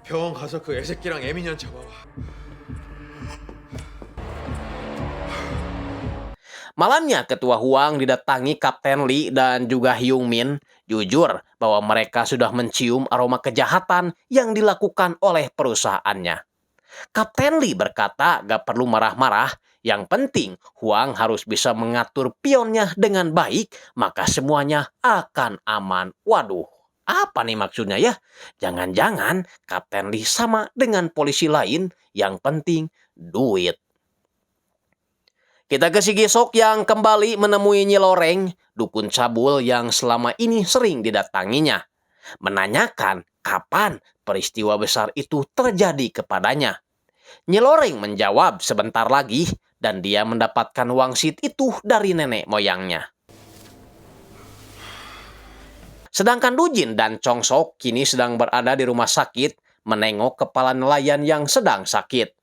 병원 가서 그 애새끼랑 애미년 잡아와. Malamnya Ketua Huang didatangi Kapten Lee dan juga Hyung Min, jujur bahwa mereka sudah mencium aroma kejahatan yang dilakukan oleh perusahaannya. Kapten Lee berkata gak perlu marah-marah, yang penting Huang harus bisa mengatur pionnya dengan baik, maka semuanya akan aman. Waduh, apa nih maksudnya ya? Jangan-jangan Kapten Lee sama dengan polisi lain, yang penting duit. Kita ke si Gisok yang kembali menemui Nyi Loreng, dukun cabul yang selama ini sering didatanginya, menanyakan kapan peristiwa besar itu terjadi kepadanya. Nyi Loreng menjawab sebentar lagi dan dia mendapatkan wangsit itu dari nenek moyangnya. Sedangkan Dujin dan Chong Sok kini sedang berada di rumah sakit menengok kepala nelayan yang sedang sakit.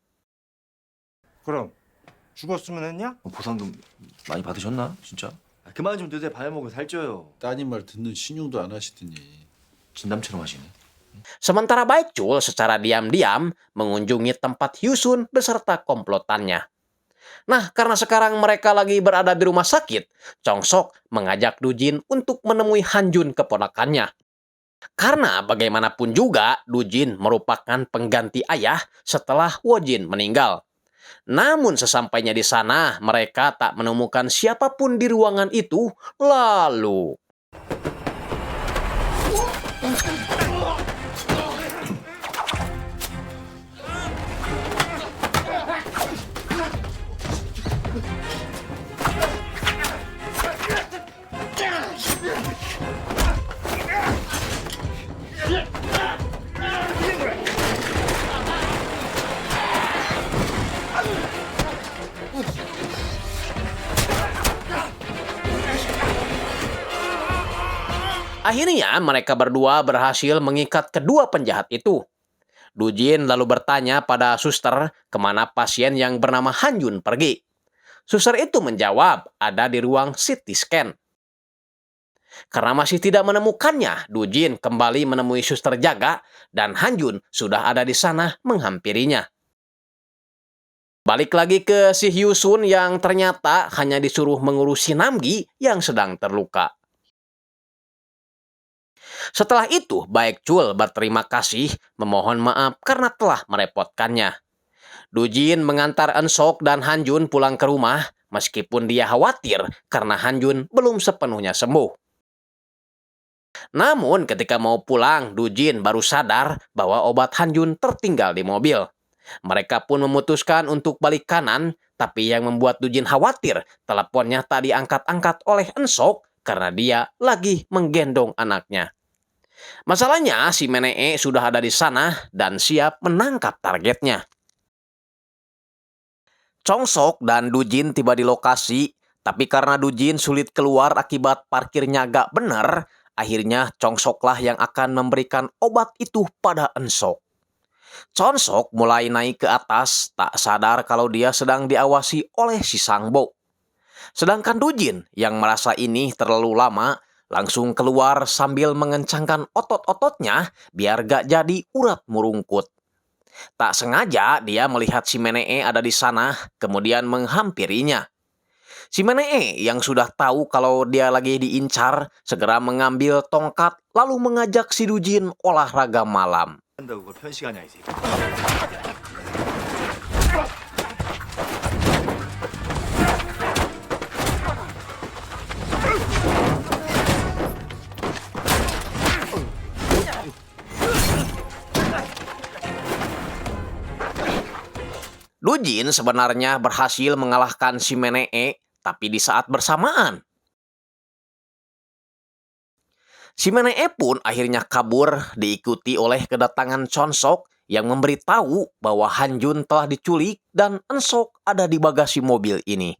그럼 죽었으면 했냐? 보상금 많이 받으셨나 진짜? 그만 좀 드세 발목을 살쪄요. 따님 말 듣는 신용도 안 하시더니. 진담처럼 하시네. Sementara Baekjul secara diam-diam mengunjungi tempat Hyusun beserta komplotannya. Nah, karena sekarang mereka lagi berada di rumah sakit, Chong Sok mengajak Dujin untuk menemui Hanjun keponakannya. Karena bagaimanapun juga, Dujin merupakan pengganti ayah setelah Wojin meninggal. Namun sesampainya di sana, mereka tak menemukan siapapun di ruangan itu, lalu akhirnya mereka berdua berhasil mengikat kedua penjahat itu. Dujin lalu bertanya pada suster kemana pasien yang bernama Hanjun pergi. Suster itu menjawab ada di ruang CT scan. Karena masih tidak menemukannya, Dujin kembali menemui suster jaga dan Hanjun sudah ada di sana menghampirinya. Balik lagi ke si Hyusun yang ternyata hanya disuruh mengurusi Namgi yang sedang terluka. Setelah itu, Baekjul berterima kasih, memohon maaf karena telah merepotkannya. Dujin mengantar Eun-sok dan Hanjun pulang ke rumah, meskipun dia khawatir karena Hanjun belum sepenuhnya sembuh. Namun ketika mau pulang, Dujin baru sadar bahwa obat Hanjun tertinggal di mobil. Mereka pun memutuskan untuk balik kanan, tapi yang membuat Dujin khawatir, teleponnya tak diangkat-angkat oleh Eun-sok karena dia lagi menggendong anaknya. Masalahnya, si Menee sudah ada di sana dan siap menangkap targetnya. Chong Sok dan Dujin tiba di lokasi, tapi karena Dujin sulit keluar akibat parkirnya gak benar, akhirnya Chong Sok lah yang akan memberikan obat itu pada Eun-sok. Chong Sok mulai naik ke atas, tak sadar kalau dia sedang diawasi oleh si Sangbo. Sedangkan Dujin yang merasa ini terlalu lama, langsung keluar sambil mengencangkan otot-ototnya biar gak jadi urat murungkut. Tak sengaja dia melihat si Menee ada di sana, kemudian menghampirinya. Si Menee yang sudah tahu kalau dia lagi diincar, segera mengambil tongkat lalu mengajak si Dujin olahraga malam. 한다고 그거 편 시간이야 이 새끼. Dujin sebenarnya berhasil mengalahkan si Menee, tapi di saat bersamaan si Menee pun akhirnya kabur diikuti oleh kedatangan Chonsok yang memberitahu bahwa Hanjun telah diculik dan Ensok ada di bagasi mobil ini.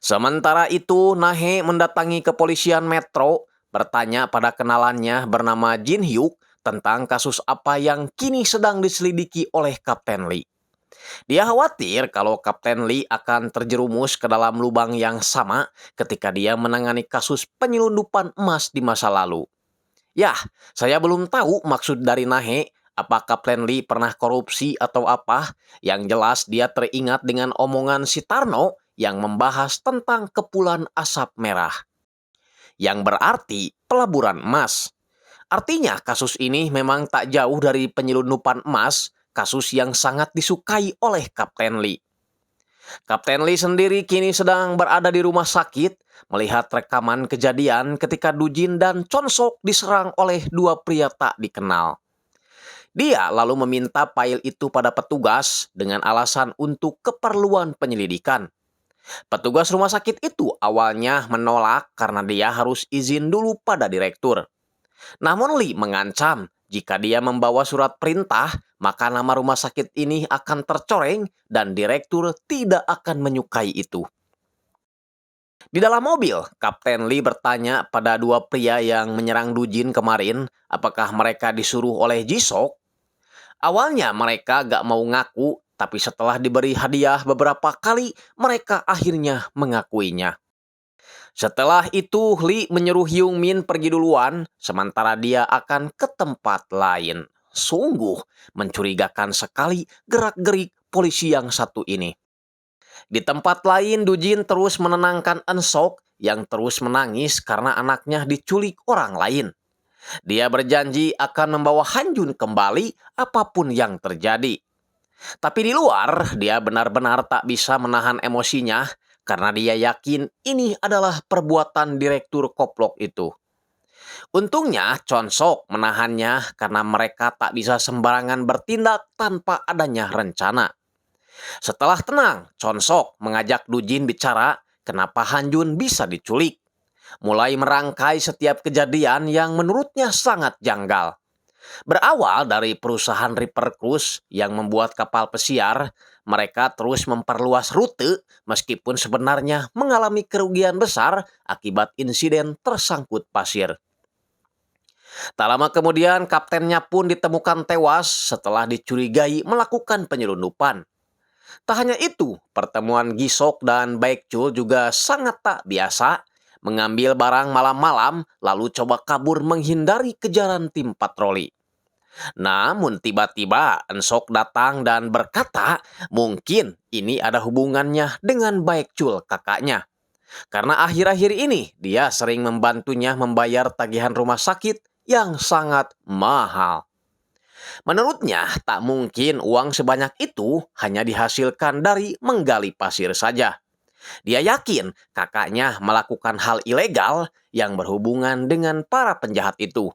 Sementara itu, Nahe mendatangi kepolisian metro bertanya pada kenalannya bernama Jin Hyuk tentang kasus apa yang kini sedang diselidiki oleh Kapten Lee. Dia khawatir kalau Kapten Lee akan terjerumus ke dalam lubang yang sama ketika dia menangani kasus penyelundupan emas di masa lalu. Yah, saya belum tahu maksud dari Nahe, apa Kapten Lee pernah korupsi atau apa. Yang jelas dia teringat dengan omongan si Tarno yang membahas tentang kepulan asap merah. Yang berarti pelaburan emas. Artinya kasus ini memang tak jauh dari penyelundupan emas, kasus yang sangat disukai oleh Kapten Lee. Kapten Lee sendiri kini sedang berada di rumah sakit melihat rekaman kejadian ketika Dujin dan Chonsok diserang oleh dua pria tak dikenal. Dia lalu meminta file itu pada petugas dengan alasan untuk keperluan penyelidikan. Petugas rumah sakit itu awalnya menolak karena dia harus izin dulu pada direktur. Namun Lee mengancam jika dia membawa surat perintah, maka nama rumah sakit ini akan tercoreng dan direktur tidak akan menyukai itu. Di dalam mobil, Kapten Lee bertanya pada dua pria yang menyerang Dujin kemarin, apakah mereka disuruh oleh Jisok. Awalnya mereka gak mau ngaku, tapi setelah diberi hadiah beberapa kali, mereka akhirnya mengakuinya. Setelah itu, Lee menyuruh Hyung Min pergi duluan, sementara dia akan ke tempat lain. Sungguh mencurigakan sekali gerak-gerik polisi yang satu ini. Di tempat lain, Dujin terus menenangkan Ensok yang terus menangis karena anaknya diculik orang lain. Dia berjanji akan membawa Hanjun kembali apapun yang terjadi. Tapi di luar, dia benar-benar tak bisa menahan emosinya, karena dia yakin ini adalah perbuatan direktur koplok itu. Untungnya Chonsok menahannya karena mereka tak bisa sembarangan bertindak tanpa adanya rencana. Setelah tenang, Chonsok mengajak Dujin bicara kenapa Hanjun bisa diculik. Mulai merangkai setiap kejadian yang menurutnya sangat janggal. Berawal dari perusahaan Ripper Cruise yang membuat kapal pesiar, mereka terus memperluas rute meskipun sebenarnya mengalami kerugian besar akibat insiden tersangkut pasir. Tak lama kemudian kaptennya pun ditemukan tewas setelah dicurigai melakukan penyelundupan. Tak hanya itu, pertemuan Gisok dan Baekchul juga sangat tak biasa, mengambil barang malam-malam lalu coba kabur menghindari kejaran tim patroli. Namun tiba-tiba Ensok datang dan berkata mungkin ini ada hubungannya dengan Baekchul kakaknya. Karena akhir-akhir ini dia sering membantunya membayar tagihan rumah sakit yang sangat mahal. Menurutnya tak mungkin uang sebanyak itu hanya dihasilkan dari menggali pasir saja. Dia yakin kakaknya melakukan hal ilegal yang berhubungan dengan para penjahat itu.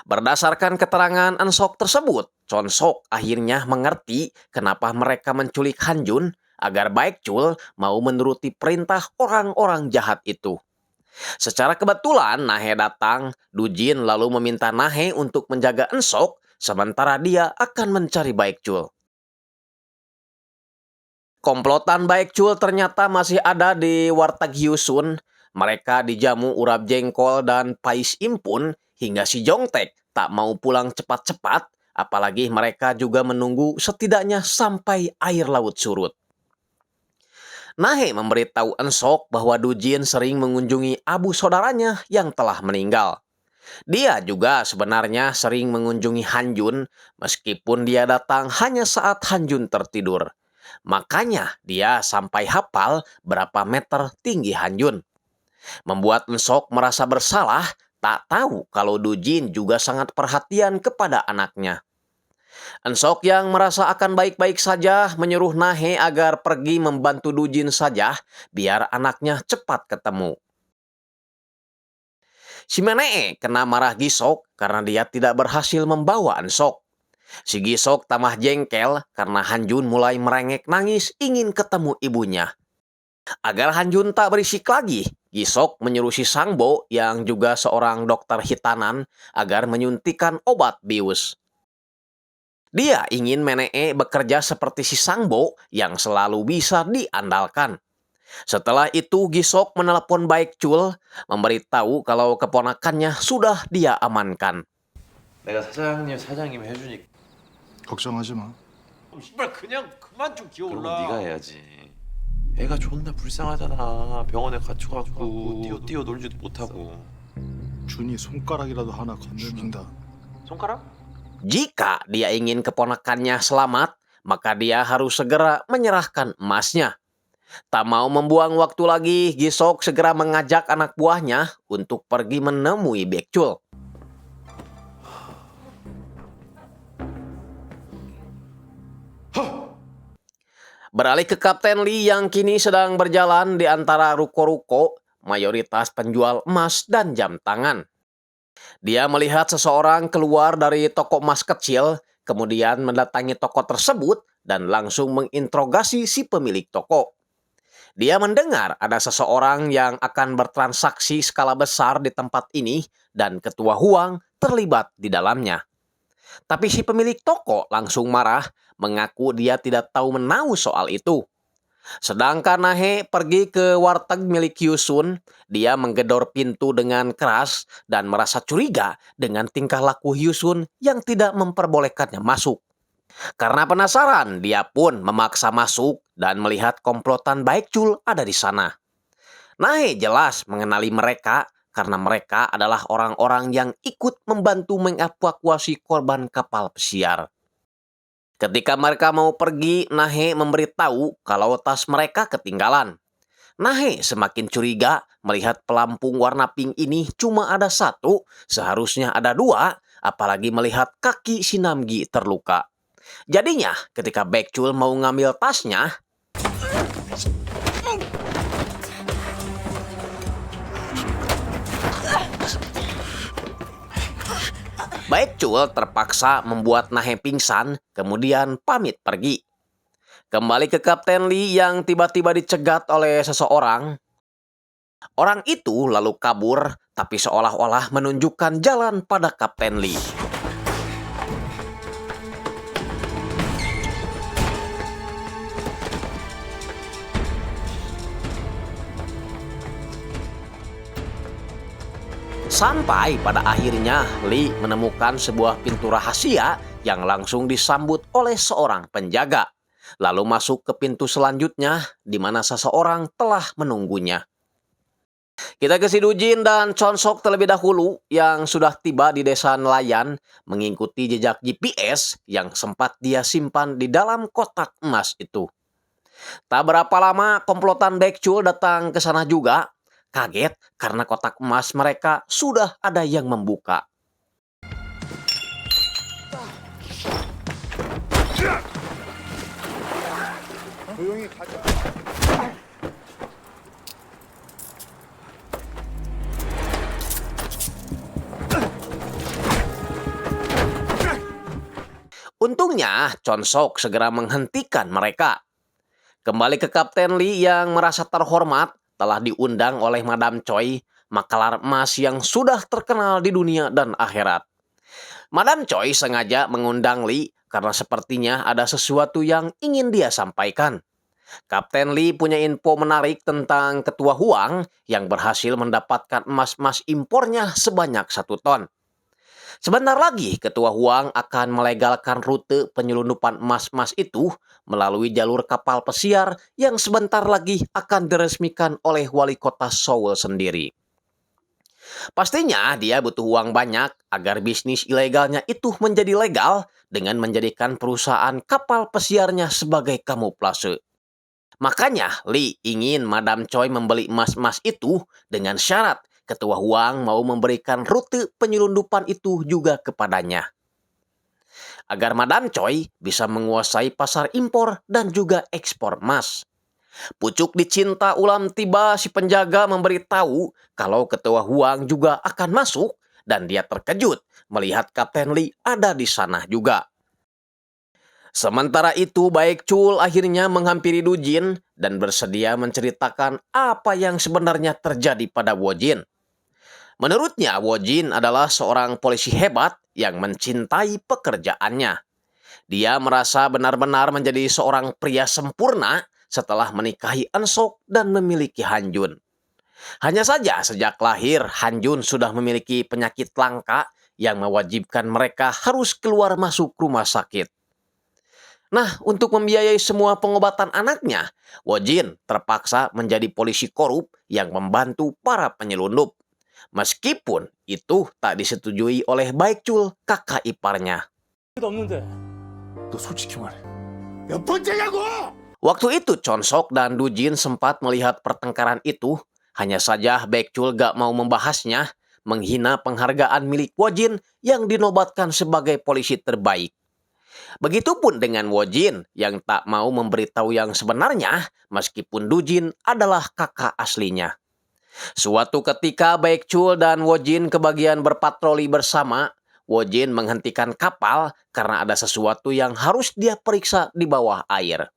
Berdasarkan keterangan Ensok tersebut, Chonsok akhirnya mengerti kenapa mereka menculik Hanjun agar Baekchul mau menuruti perintah orang-orang jahat itu. Secara kebetulan Nahe datang, Dujin lalu meminta Nahe untuk menjaga Ensok sementara dia akan mencari Baekchul. Komplotan Baekchul ternyata masih ada di Warteg Hyusun. Mereka dijamu urap jengkol dan pais impun hingga si Jongtaek tak mau pulang cepat-cepat, apalagi mereka juga menunggu setidaknya sampai air laut surut. Nahe memberitahu Ensok bahwa Dujin sering mengunjungi abu saudaranya yang telah meninggal. Dia juga sebenarnya sering mengunjungi Hanjun meskipun dia datang hanya saat Hanjun tertidur. Makanya dia sampai hafal berapa meter tinggi Hanjun. Membuat Ensok merasa bersalah, tak tahu kalau Dujin juga sangat perhatian kepada anaknya. Ensok yang merasa akan baik-baik saja menyuruh Nahe agar pergi membantu Dujin saja biar anaknya cepat ketemu. Si Menee kena marah Gisok karena dia tidak berhasil membawa Ensok. Si Gisok tambah jengkel karena Hanjun mulai merengek nangis ingin ketemu ibunya. Agar Hanjun tak berisik lagi, Gisok menyuruh si Sangbo yang juga seorang dokter hitanan agar menyuntikkan obat bius. Dia ingin Menee bekerja seperti si Sangbo yang selalu bisa diandalkan. Setelah itu Gisok menelepon Baekjul memberitahu kalau keponakannya sudah dia amankan. 내가 사장님 해주니까. 걱정하지 마. 씨발 그냥 그만 좀 그럼 기어올라. 네가 해야지. 애가 존나 불쌍하잖아. 병원에 갇혀갖고 뛰어놀지도 못하고. 준이 손가락이라도 하나 건드린다. 손가락? Jika dia ingin keponakannya selamat, maka dia harus segera menyerahkan emasnya. Tak mau membuang waktu lagi, Gisok segera mengajak anak buahnya untuk pergi menemui Baekjul. Beralih ke Kapten Lee yang kini sedang berjalan di antara ruko-ruko, mayoritas penjual emas dan jam tangan. Dia melihat seseorang keluar dari toko emas kecil, kemudian mendatangi toko tersebut dan langsung menginterogasi si pemilik toko. Dia mendengar ada seseorang yang akan bertransaksi skala besar di tempat ini dan ketua Huang terlibat di dalamnya. Tapi si pemilik toko langsung marah, mengaku dia tidak tahu menahu soal itu. Sedangkan Nahe pergi ke warteg milik Hyusun, dia menggedor pintu dengan keras dan merasa curiga dengan tingkah laku Hyusun yang tidak memperbolehkannya masuk. Karena penasaran, dia pun memaksa masuk dan melihat komplotan Baekjul ada di sana. Nahe jelas mengenali mereka karena mereka adalah orang-orang yang ikut membantu mengevakuasi korban kapal pesiar. Ketika mereka mau pergi, Nahe memberitahu kalau tas mereka ketinggalan. Nahe semakin curiga melihat pelampung warna pink ini cuma ada satu, seharusnya ada dua, apalagi melihat kaki si Namgi terluka. Jadinya, ketika Baekjul mau ngambil tasnya, Baekjul terpaksa membuat Nahe pingsan, kemudian pamit pergi. Kembali ke Kapten Lee yang tiba-tiba dicegat oleh seseorang. Orang itu lalu kabur, tapi seolah-olah menunjukkan jalan pada Kapten Lee. Sampai pada akhirnya Lee menemukan sebuah pintu rahasia yang langsung disambut oleh seorang penjaga. Lalu masuk ke pintu selanjutnya di mana seseorang telah menunggunya. Kita ke si Dujin dan Chonsok terlebih dahulu yang sudah tiba di desa nelayan mengikuti jejak GPS yang sempat dia simpan di dalam kotak emas itu. Tak berapa lama komplotan Baekjul datang ke sana juga. Kaget karena kotak emas mereka sudah ada yang membuka. Untungnya, Chonsok segera menghentikan mereka. Kembali ke Kapten Lee yang merasa terhormat, telah diundang oleh Madam Choi, makalar emas yang sudah terkenal di dunia dan akhirat. Madam Choi sengaja mengundang Lee karena sepertinya ada sesuatu yang ingin dia sampaikan. Kapten Lee punya info menarik tentang ketua Huang yang berhasil mendapatkan emas-emas impornya sebanyak 1 ton. Sebentar lagi, Ketua Huang akan melegalkan rute penyelundupan emas-emas itu melalui jalur kapal pesiar yang sebentar lagi akan diresmikan oleh wali kota Seoul sendiri. Pastinya dia butuh uang banyak agar bisnis ilegalnya itu menjadi legal dengan menjadikan perusahaan kapal pesiarnya sebagai kamuflase. Makanya Lee ingin Madam Choi membeli emas-emas itu dengan syarat Ketua Huang mau memberikan rute penyelundupan itu juga kepadanya. Agar Madam Choi bisa menguasai pasar impor dan juga ekspor emas. Pucuk dicinta ulam tiba, si penjaga memberitahu kalau Ketua Huang juga akan masuk dan dia terkejut melihat Kapten Lee ada di sana juga. Sementara itu, Baek Chul akhirnya menghampiri Du Jin dan bersedia menceritakan apa yang sebenarnya terjadi pada Wo Jin. Menurutnya, Wo Jin adalah seorang polisi hebat yang mencintai pekerjaannya. Dia merasa benar-benar menjadi seorang pria sempurna setelah menikahi Eun Sok dan memiliki Han Jun. Hanya saja sejak lahir, Han Jun sudah memiliki penyakit langka yang mewajibkan mereka harus keluar masuk rumah sakit. Nah, untuk membiayai semua pengobatan anaknya, Wo Jin terpaksa menjadi polisi korup yang membantu para penyelundup. Meskipun itu tak disetujui oleh Baek Chul, kakak iparnya. 너 솔직히 말해. 몇 번째냐고! Waktu itu Chon Sok dan Du Jin sempat melihat pertengkaran itu. Hanya saja Baek Chul gak mau membahasnya, menghina penghargaan milik Wo Jin yang dinobatkan sebagai polisi terbaik. Begitupun dengan Wo Jin yang tak mau memberitahu yang sebenarnya, meskipun Du Jin adalah kakak aslinya. Suatu ketika Baek Chul dan Wo Jin kebagian berpatroli bersama. Wo Jin menghentikan kapal karena ada sesuatu yang harus dia periksa di bawah air.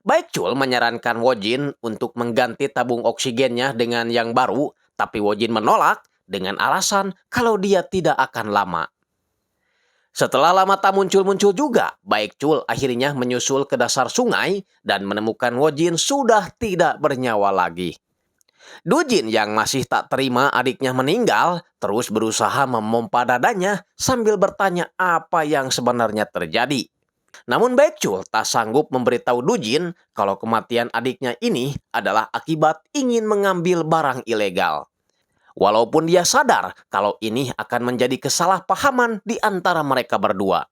Baek Chul menyarankan Wo Jin untuk mengganti tabung oksigennya dengan yang baru, tapi Wo Jin menolak dengan alasan kalau dia tidak akan lama. Setelah lama tak muncul-muncul juga, Baek Chul akhirnya menyusul ke dasar sungai dan menemukan Wo Jin sudah tidak bernyawa lagi. Du Jin yang masih tak terima adiknya meninggal, terus berusaha memompa dadanya sambil bertanya apa yang sebenarnya terjadi. Namun Baek Chul tak sanggup memberitahu Du Jin kalau kematian adiknya ini adalah akibat ingin mengambil barang ilegal. Walaupun dia sadar kalau ini akan menjadi kesalahpahaman di antara mereka berdua.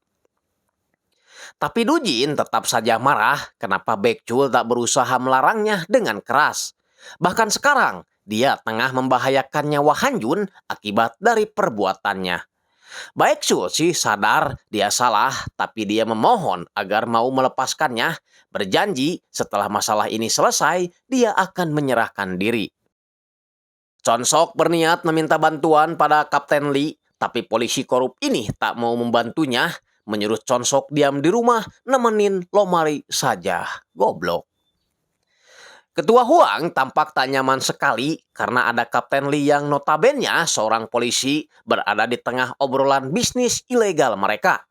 Tapi Du Jin tetap saja marah kenapa Baek Chul tak berusaha melarangnya dengan keras. Bahkan sekarang, dia tengah membahayakan nyawa Han Jun akibat dari perbuatannya. Baek Chul sih sadar dia salah, tapi dia memohon agar mau melepaskannya, berjanji setelah masalah ini selesai, dia akan menyerahkan diri. Chon Sok berniat meminta bantuan pada Kapten Lee, tapi polisi korup ini tak mau membantunya, menyuruh Chon Sok diam di rumah nemenin Lomari saja. Goblok. Ketua Huang tampak tak nyaman sekali karena ada Kapten Lee yang notabene seorang polisi berada di tengah obrolan bisnis ilegal mereka.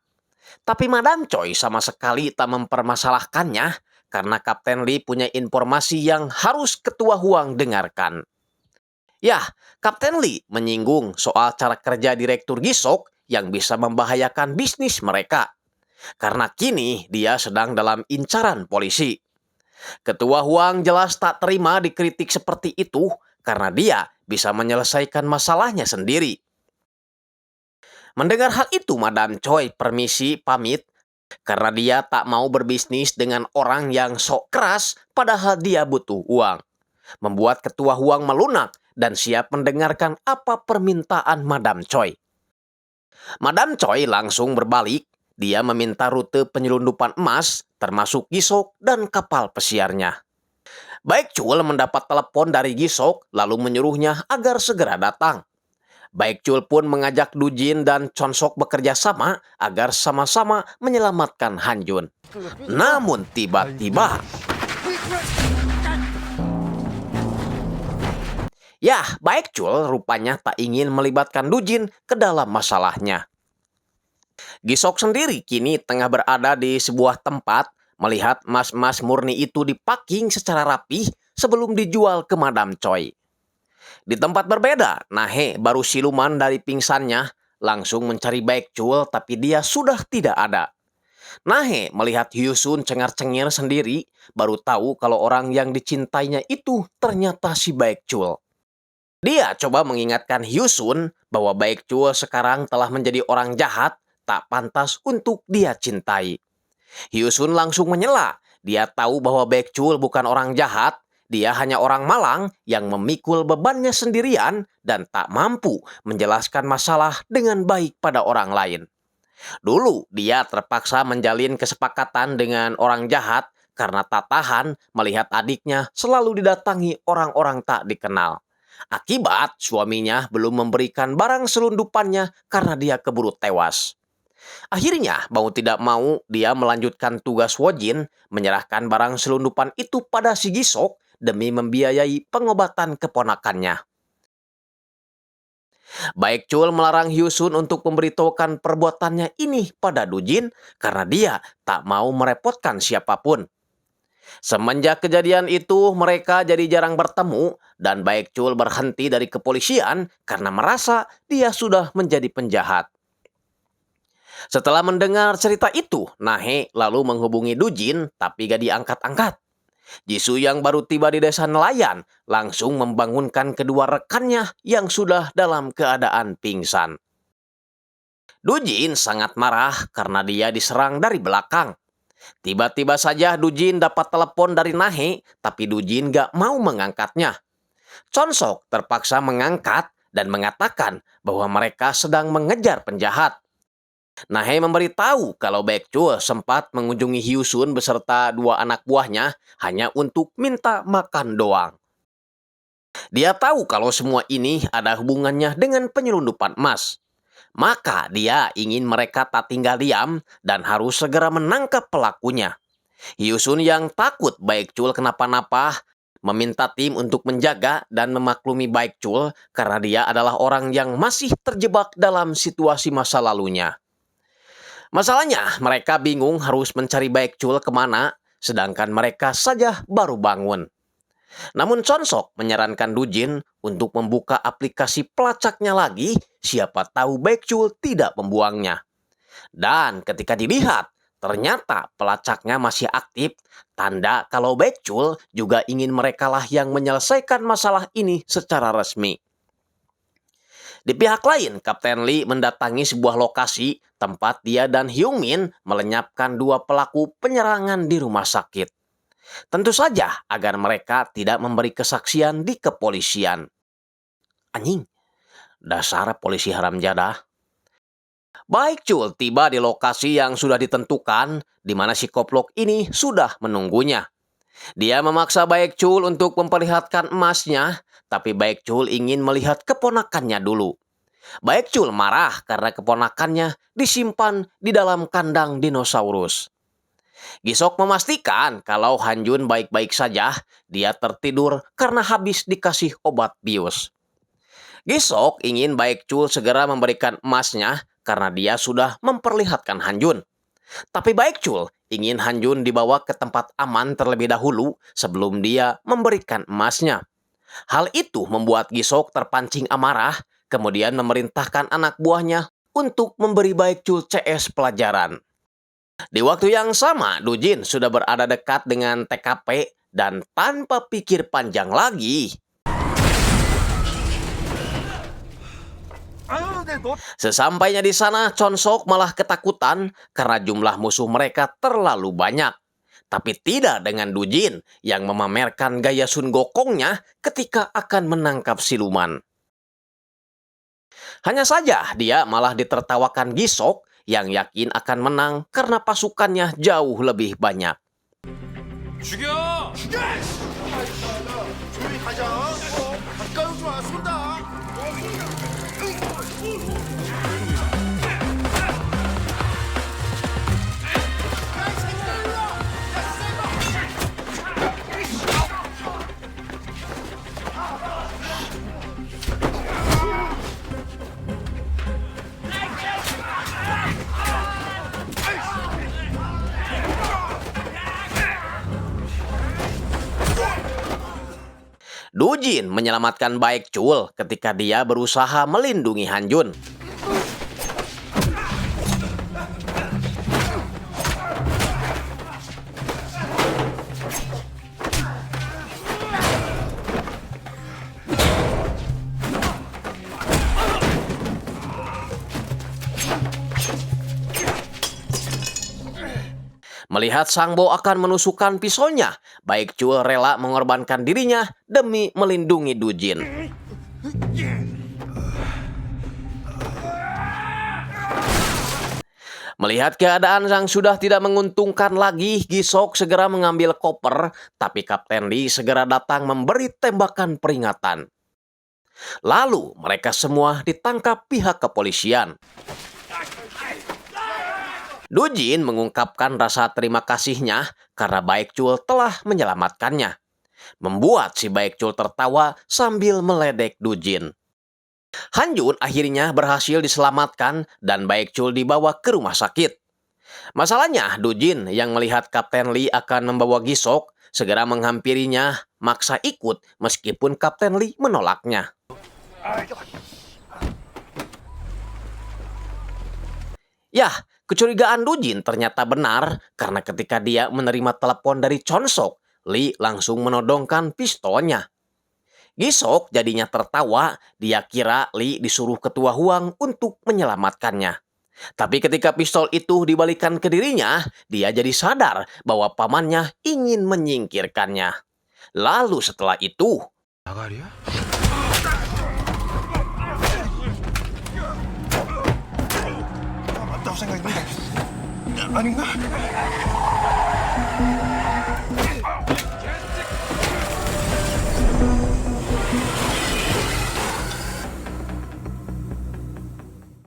Tapi Madam Choi sama sekali tak mempermasalahkannya karena Kapten Lee punya informasi yang harus Ketua Huang dengarkan. Ya, Kapten Lee menyinggung soal cara kerja Direktur Gisok yang bisa membahayakan bisnis mereka. Karena kini dia sedang dalam incaran polisi. Ketua Huang jelas tak terima dikritik seperti itu karena dia bisa menyelesaikan masalahnya sendiri. Mendengar hal itu, Madam Choi permisi pamit karena dia tak mau berbisnis dengan orang yang sok keras padahal dia butuh uang. Membuat Ketua Huang melunak dan siap mendengarkan apa permintaan Madam Choi. Madam Choi langsung berbalik. Dia meminta rute penyelundupan emas, termasuk Gisok dan kapal pesiarnya. Baek Chul mendapat telepon dari Gisok, lalu menyuruhnya agar segera datang. Baek Chul pun mengajak Du Jin dan Chon Sok bekerja sama agar sama-sama menyelamatkan Han Jun. Namun tiba-tiba... Baek Chul rupanya tak ingin melibatkan Du Jin ke dalam masalahnya. Gisok sendiri kini tengah berada di sebuah tempat melihat emas-emas murni itu dipacking secara rapi sebelum dijual ke Madam Choi. Di tempat berbeda, Nahe baru siluman dari pingsannya langsung mencari Baekjul tapi dia sudah tidak ada. Nahe melihat Hyusun cengar-cengir sendiri, baru tahu kalau orang yang dicintainya itu ternyata si Baekjul. Dia coba mengingatkan Hyusun bahwa Baekjul sekarang telah menjadi orang jahat, tak pantas untuk dia cintai. Hyusun langsung menyela. Dia tahu bahwa Baekjul bukan orang jahat, dia hanya orang malang yang memikul bebannya sendirian dan tak mampu menjelaskan masalah dengan baik pada orang lain. Dulu dia terpaksa menjalin kesepakatan dengan orang jahat karena tak tahan melihat adiknya selalu didatangi orang-orang tak dikenal. Akibat suaminya belum memberikan barang selundupannya karena dia keburu tewas. Akhirnya, mau tidak mau, dia melanjutkan tugas Wojin menyerahkan barang selundupan itu pada si Gisok demi membiayai pengobatan keponakannya. Baekjul melarang Hyusun untuk memberitahukan perbuatannya ini pada Dujin karena dia tak mau merepotkan siapapun. Semenjak kejadian itu, mereka jadi jarang bertemu dan Baekjul berhenti dari kepolisian karena merasa dia sudah menjadi penjahat. Setelah mendengar cerita itu, Nahe lalu menghubungi Dujin tapi gak diangkat-angkat. Jisoo yang baru tiba di desa nelayan langsung membangunkan kedua rekannya yang sudah dalam keadaan pingsan. Dujin sangat marah karena dia diserang dari belakang. Tiba-tiba saja Dujin dapat telepon dari Nahe, tapi Dujin gak mau mengangkatnya. Chonsok terpaksa mengangkat dan mengatakan bahwa mereka sedang mengejar penjahat. Nahe memberitahu kalau Baekjul sempat mengunjungi Hyusun beserta dua anak buahnya hanya untuk minta makan doang. Dia tahu kalau semua ini ada hubungannya dengan penyelundupan emas. Maka dia ingin mereka tak tinggal diam dan harus segera menangkap pelakunya. Hyusun yang takut Baekjul kenapa-napa meminta tim untuk menjaga dan memaklumi Baekjul karena dia adalah orang yang masih terjebak dalam situasi masa lalunya. Masalahnya, mereka bingung harus mencari Baekjul kemana, sedangkan mereka saja baru bangun. Namun Chonsok menyarankan Dujin untuk membuka aplikasi pelacaknya lagi, siapa tahu Baekjul tidak membuangnya. Dan ketika dilihat, ternyata pelacaknya masih aktif, tanda kalau Baekjul juga ingin merekalah yang menyelesaikan masalah ini secara resmi. Di pihak lain, Kapten Lee mendatangi sebuah lokasi tempat dia dan Hyungmin melenyapkan dua pelaku penyerangan di rumah sakit. Tentu saja agar mereka tidak memberi kesaksian di kepolisian. Anjing, dasar polisi haramjadah. Baekjul tiba di lokasi yang sudah ditentukan, di mana si koplok ini sudah menunggunya. Dia memaksa Baekjul untuk memperlihatkan emasnya, tapi Baekjul ingin melihat keponakannya dulu. Baekjul marah karena keponakannya disimpan di dalam kandang dinosaurus. Gisok memastikan kalau Hanjun baik-baik saja, dia tertidur karena habis dikasih obat bius. Gisok ingin Baekjul segera memberikan emasnya karena dia sudah memperlihatkan Hanjun. Tapi Baekjul ingin Hanjun dibawa ke tempat aman terlebih dahulu sebelum dia memberikan emasnya. Hal itu membuat Gisok terpancing amarah, kemudian memerintahkan anak buahnya untuk memberi Baekjul CS pelajaran. Di waktu yang sama, Dujin sudah berada dekat dengan TKP dan tanpa pikir panjang lagi, sesampainya di sana, Chonsok malah ketakutan karena jumlah musuh mereka terlalu banyak. Tapi tidak dengan Dujin yang memamerkan gaya Sun Gokongnya ketika akan menangkap siluman. Hanya saja dia malah ditertawakan Gisok yang yakin akan menang karena pasukannya jauh lebih banyak. 죽여! 조용히 가자. 가까이 오지 마. 쏜다. Dujin menyelamatkan Baekjul ketika dia berusaha melindungi Hanjun. Melihat Sangbo akan menusukkan pisaunya, Baek Chul rela mengorbankan dirinya demi melindungi Dujin. Melihat keadaan yang sudah tidak menguntungkan lagi, Gisok segera mengambil koper, tapi Kapten Lee segera datang memberi tembakan peringatan. Lalu mereka semua ditangkap pihak kepolisian. Dujin mengungkapkan rasa terima kasihnya karena Baek Chul telah menyelamatkannya. Membuat si Baek Chul tertawa sambil meledek Dujin. Hanjun akhirnya berhasil diselamatkan dan Baek Chul dibawa ke rumah sakit. Masalahnya, Dujin yang melihat Kapten Lee akan membawa Gisok segera menghampirinya, maksa ikut meskipun Kapten Lee menolaknya. Yah, kecurigaan Dujin ternyata benar karena ketika dia menerima telepon dari Chonsok, Lee langsung menodongkan pistolnya. Gisok jadinya tertawa, dia kira Lee disuruh ketua Huang untuk menyelamatkannya. Tapi ketika pistol itu dibalikan ke dirinya, dia jadi sadar bahwa pamannya ingin menyingkirkannya. Lalu setelah itu...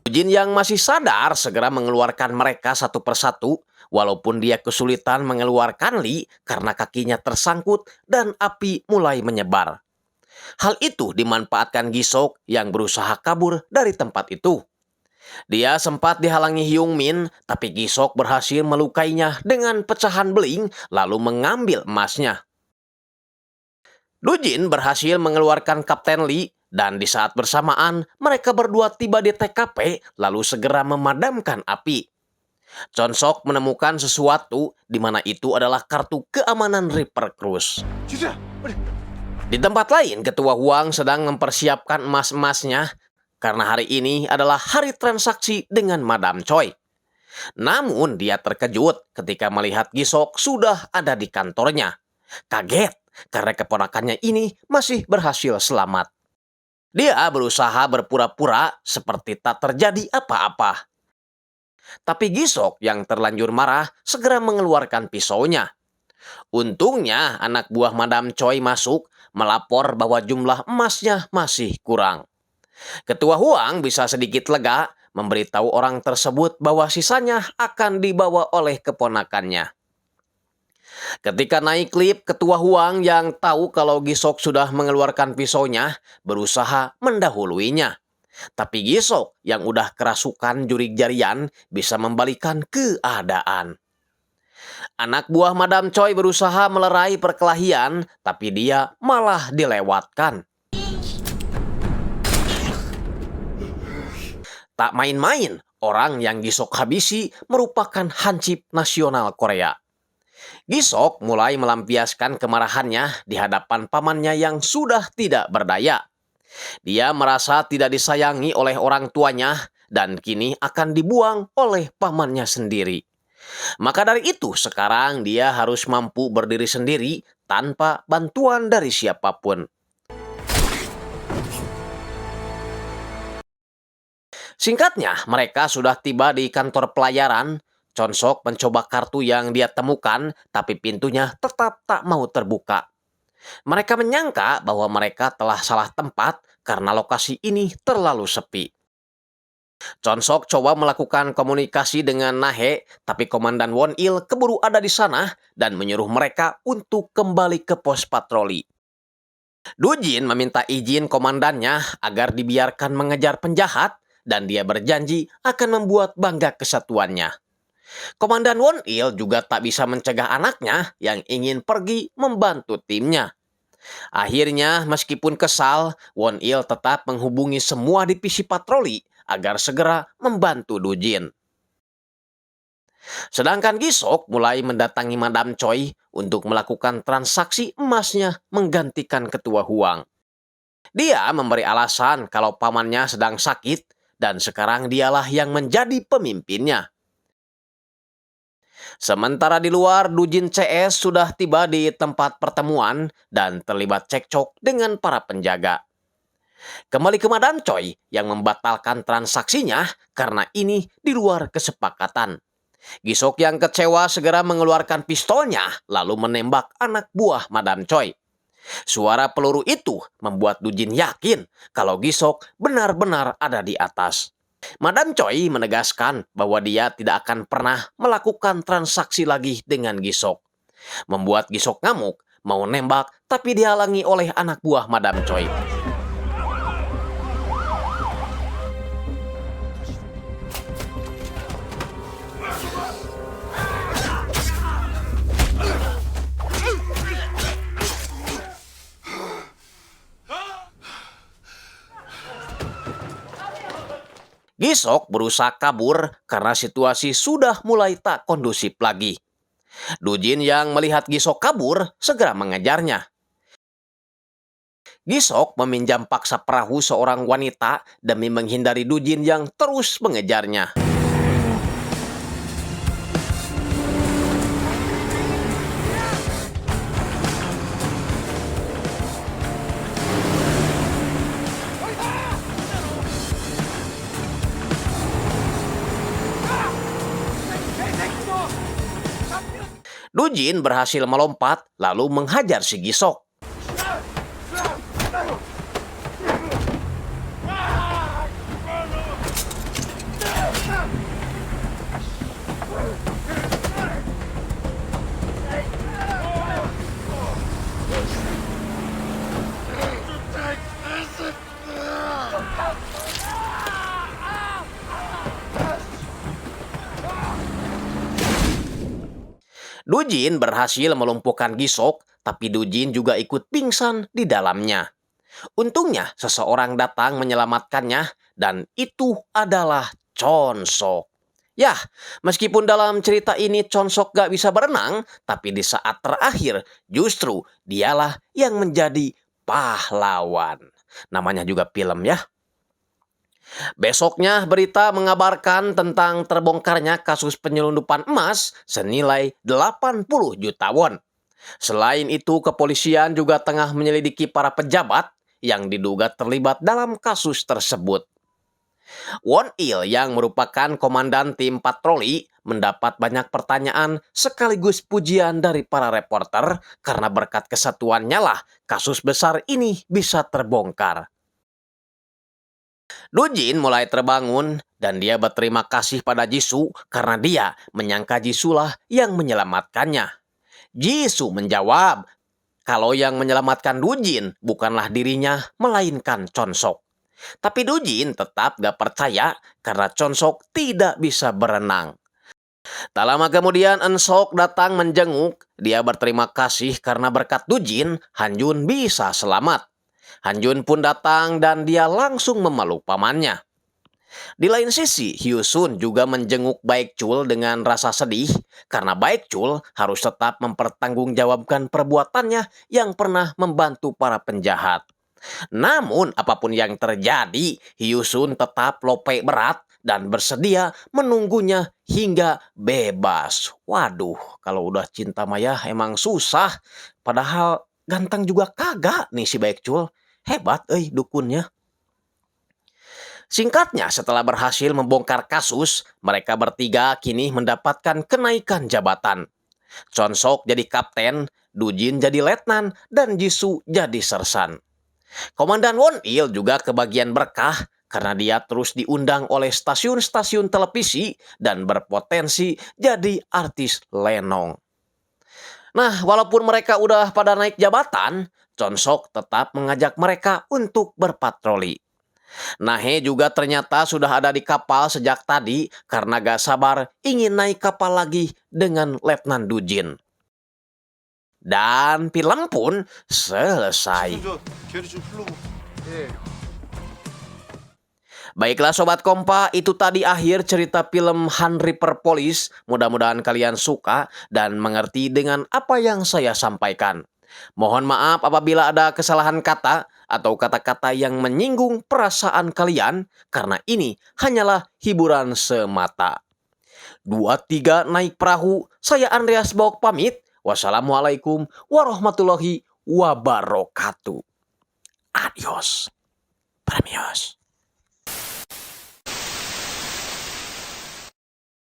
Dujin yang masih sadar segera mengeluarkan mereka satu persatu, walaupun dia kesulitan mengeluarkan Lee karena kakinya tersangkut dan api mulai menyebar. Hal itu dimanfaatkan Gisok yang berusaha kabur dari tempat itu. Dia sempat dihalangi Hyung Min, tapi Gisok berhasil melukainya dengan pecahan beling lalu mengambil emasnya. Dujin berhasil mengeluarkan Kapten Lee, dan di saat bersamaan mereka berdua tiba di TKP lalu segera memadamkan api. Chonsok menemukan sesuatu di mana itu adalah kartu keamanan Reaper Cruise. Di tempat lain, Ketua Huang sedang mempersiapkan emas-emasnya karena hari ini adalah hari transaksi dengan Madam Choi. Namun dia terkejut ketika melihat Gisok sudah ada di kantornya. Kaget karena keponakannya ini masih berhasil selamat. Dia berusaha berpura-pura seperti tak terjadi apa-apa. Tapi Gisok yang terlanjur marah segera mengeluarkan pisaunya. Untungnya anak buah Madam Choi masuk melapor bahwa jumlah emasnya masih kurang. Ketua Huang bisa sedikit lega memberitahu orang tersebut bahwa sisanya akan dibawa oleh keponakannya. Ketika naik lift, Ketua Huang yang tahu kalau Gisok sudah mengeluarkan pisaunya berusaha mendahuluinya. Tapi Gisok yang udah kerasukan jurig-jarian bisa membalikan keadaan. Anak buah Madam Choi berusaha melerai perkelahian, tapi dia malah dilewatkan. Tak main-main, orang yang Gisok habisi merupakan hansip nasional Korea. Gisok mulai melampiaskan kemarahannya di hadapan pamannya yang sudah tidak berdaya. Dia merasa tidak disayangi oleh orang tuanya dan kini akan dibuang oleh pamannya sendiri. Maka dari itu sekarang dia harus mampu berdiri sendiri tanpa bantuan dari siapapun. Singkatnya, mereka sudah tiba di kantor pelayaran. Chonsok mencoba kartu yang dia temukan, tapi pintunya tetap tak mau terbuka. Mereka menyangka bahwa mereka telah salah tempat karena lokasi ini terlalu sepi. Chonsok coba melakukan komunikasi dengan Nahe, tapi Komandan Won Il keburu ada di sana dan menyuruh mereka untuk kembali ke pos patroli. Dujin meminta izin komandannya agar dibiarkan mengejar penjahat dan dia berjanji akan membuat bangga kesatuannya. Komandan Won Il juga tak bisa mencegah anaknya yang ingin pergi membantu timnya. Akhirnya, meskipun kesal, Won Il tetap menghubungi semua divisi patroli agar segera membantu Dujin. Sedangkan Gisok mulai mendatangi Madam Choi untuk melakukan transaksi emasnya menggantikan Ketua Huang. Dia memberi alasan kalau pamannya sedang sakit dan sekarang dialah yang menjadi pemimpinnya. Sementara di luar, Dujin CS sudah tiba di tempat pertemuan dan terlibat cekcok dengan para penjaga. Kembali ke Madam Choi yang membatalkan transaksinya karena ini di luar kesepakatan. Gisok yang kecewa segera mengeluarkan pistolnya lalu menembak anak buah Madam Choi. Suara peluru itu membuat Dujin yakin kalau Gisok benar-benar ada di atas. Madam Choi menegaskan bahwa dia tidak akan pernah melakukan transaksi lagi dengan Gisok. Membuat Gisok ngamuk, mau nembak tapi dihalangi oleh anak buah Madam Choi. Gisok berusaha kabur karena situasi sudah mulai tak kondusif lagi. Dujin yang melihat Gisok kabur segera mengejarnya. Gisok meminjam paksa perahu seorang wanita demi menghindari Dujin yang terus mengejarnya. Dujin berhasil melompat lalu menghajar si Gisok. Dujin berhasil melumpuhkan Gisok, tapi Dujin juga ikut pingsan di dalamnya. Untungnya seseorang datang menyelamatkannya dan itu adalah Chonsok. Yah, meskipun dalam cerita ini Chonsok gak bisa berenang, tapi di saat terakhir justru dialah yang menjadi pahlawan. Namanya juga film ya. Besoknya berita mengabarkan tentang terbongkarnya kasus penyelundupan emas senilai 80 juta won. Selain itu, kepolisian juga tengah menyelidiki para pejabat yang diduga terlibat dalam kasus tersebut. Won Il yang merupakan komandan tim patroli mendapat banyak pertanyaan sekaligus pujian dari para reporter karena berkat kesatuannya lah kasus besar ini bisa terbongkar. Dujin mulai terbangun dan dia berterima kasih pada Jisoo karena dia menyangka Jisoo lah yang menyelamatkannya. Jisoo menjawab kalau yang menyelamatkan Dujin bukanlah dirinya melainkan Chonsok. Tapi Dujin tetap gak percaya karena Chonsok tidak bisa berenang. Tak lama kemudian Eun-sok datang menjenguk. Dia berterima kasih karena berkat Dujin, Hanjun bisa selamat. Hanjun pun datang dan dia langsung memeluk pamannya. Di lain sisi, Hyo-sun juga menjenguk Baekchul dengan rasa sedih karena Baekchul harus tetap mempertanggungjawabkan perbuatannya yang pernah membantu para penjahat. Namun, apapun yang terjadi, Hyo-sun tetap lope berat dan bersedia menunggunya hingga bebas. Waduh, kalau udah cinta maya emang susah. Padahal ganteng juga kagak nih si Baekchul. Hebat dukunnya. Singkatnya, setelah berhasil membongkar kasus, mereka bertiga kini mendapatkan kenaikan jabatan. Chonsok jadi kapten, Dujin jadi letnan, dan Jisoo jadi sersan. Komandan Won Il juga kebagian berkah karena dia terus diundang oleh stasiun-stasiun televisi dan berpotensi jadi artis lenong. Nah, walaupun mereka udah pada naik jabatan, Chonsok tetap mengajak mereka untuk berpatroli. Nahe juga ternyata sudah ada di kapal sejak tadi karena gak sabar ingin naik kapal lagi dengan Letnan Dujin. Dan film pun selesai. Baiklah Sobat Kompa, itu tadi akhir cerita film Han Reaper Police. Mudah-mudahan kalian suka dan mengerti dengan apa yang saya sampaikan. Mohon maaf apabila ada kesalahan kata atau kata-kata yang menyinggung perasaan kalian, karena ini hanyalah hiburan semata. 23 naik perahu. Saya Andreas Bok pamit. Wassalamualaikum warahmatullahi wabarakatuh. Adios. Premios.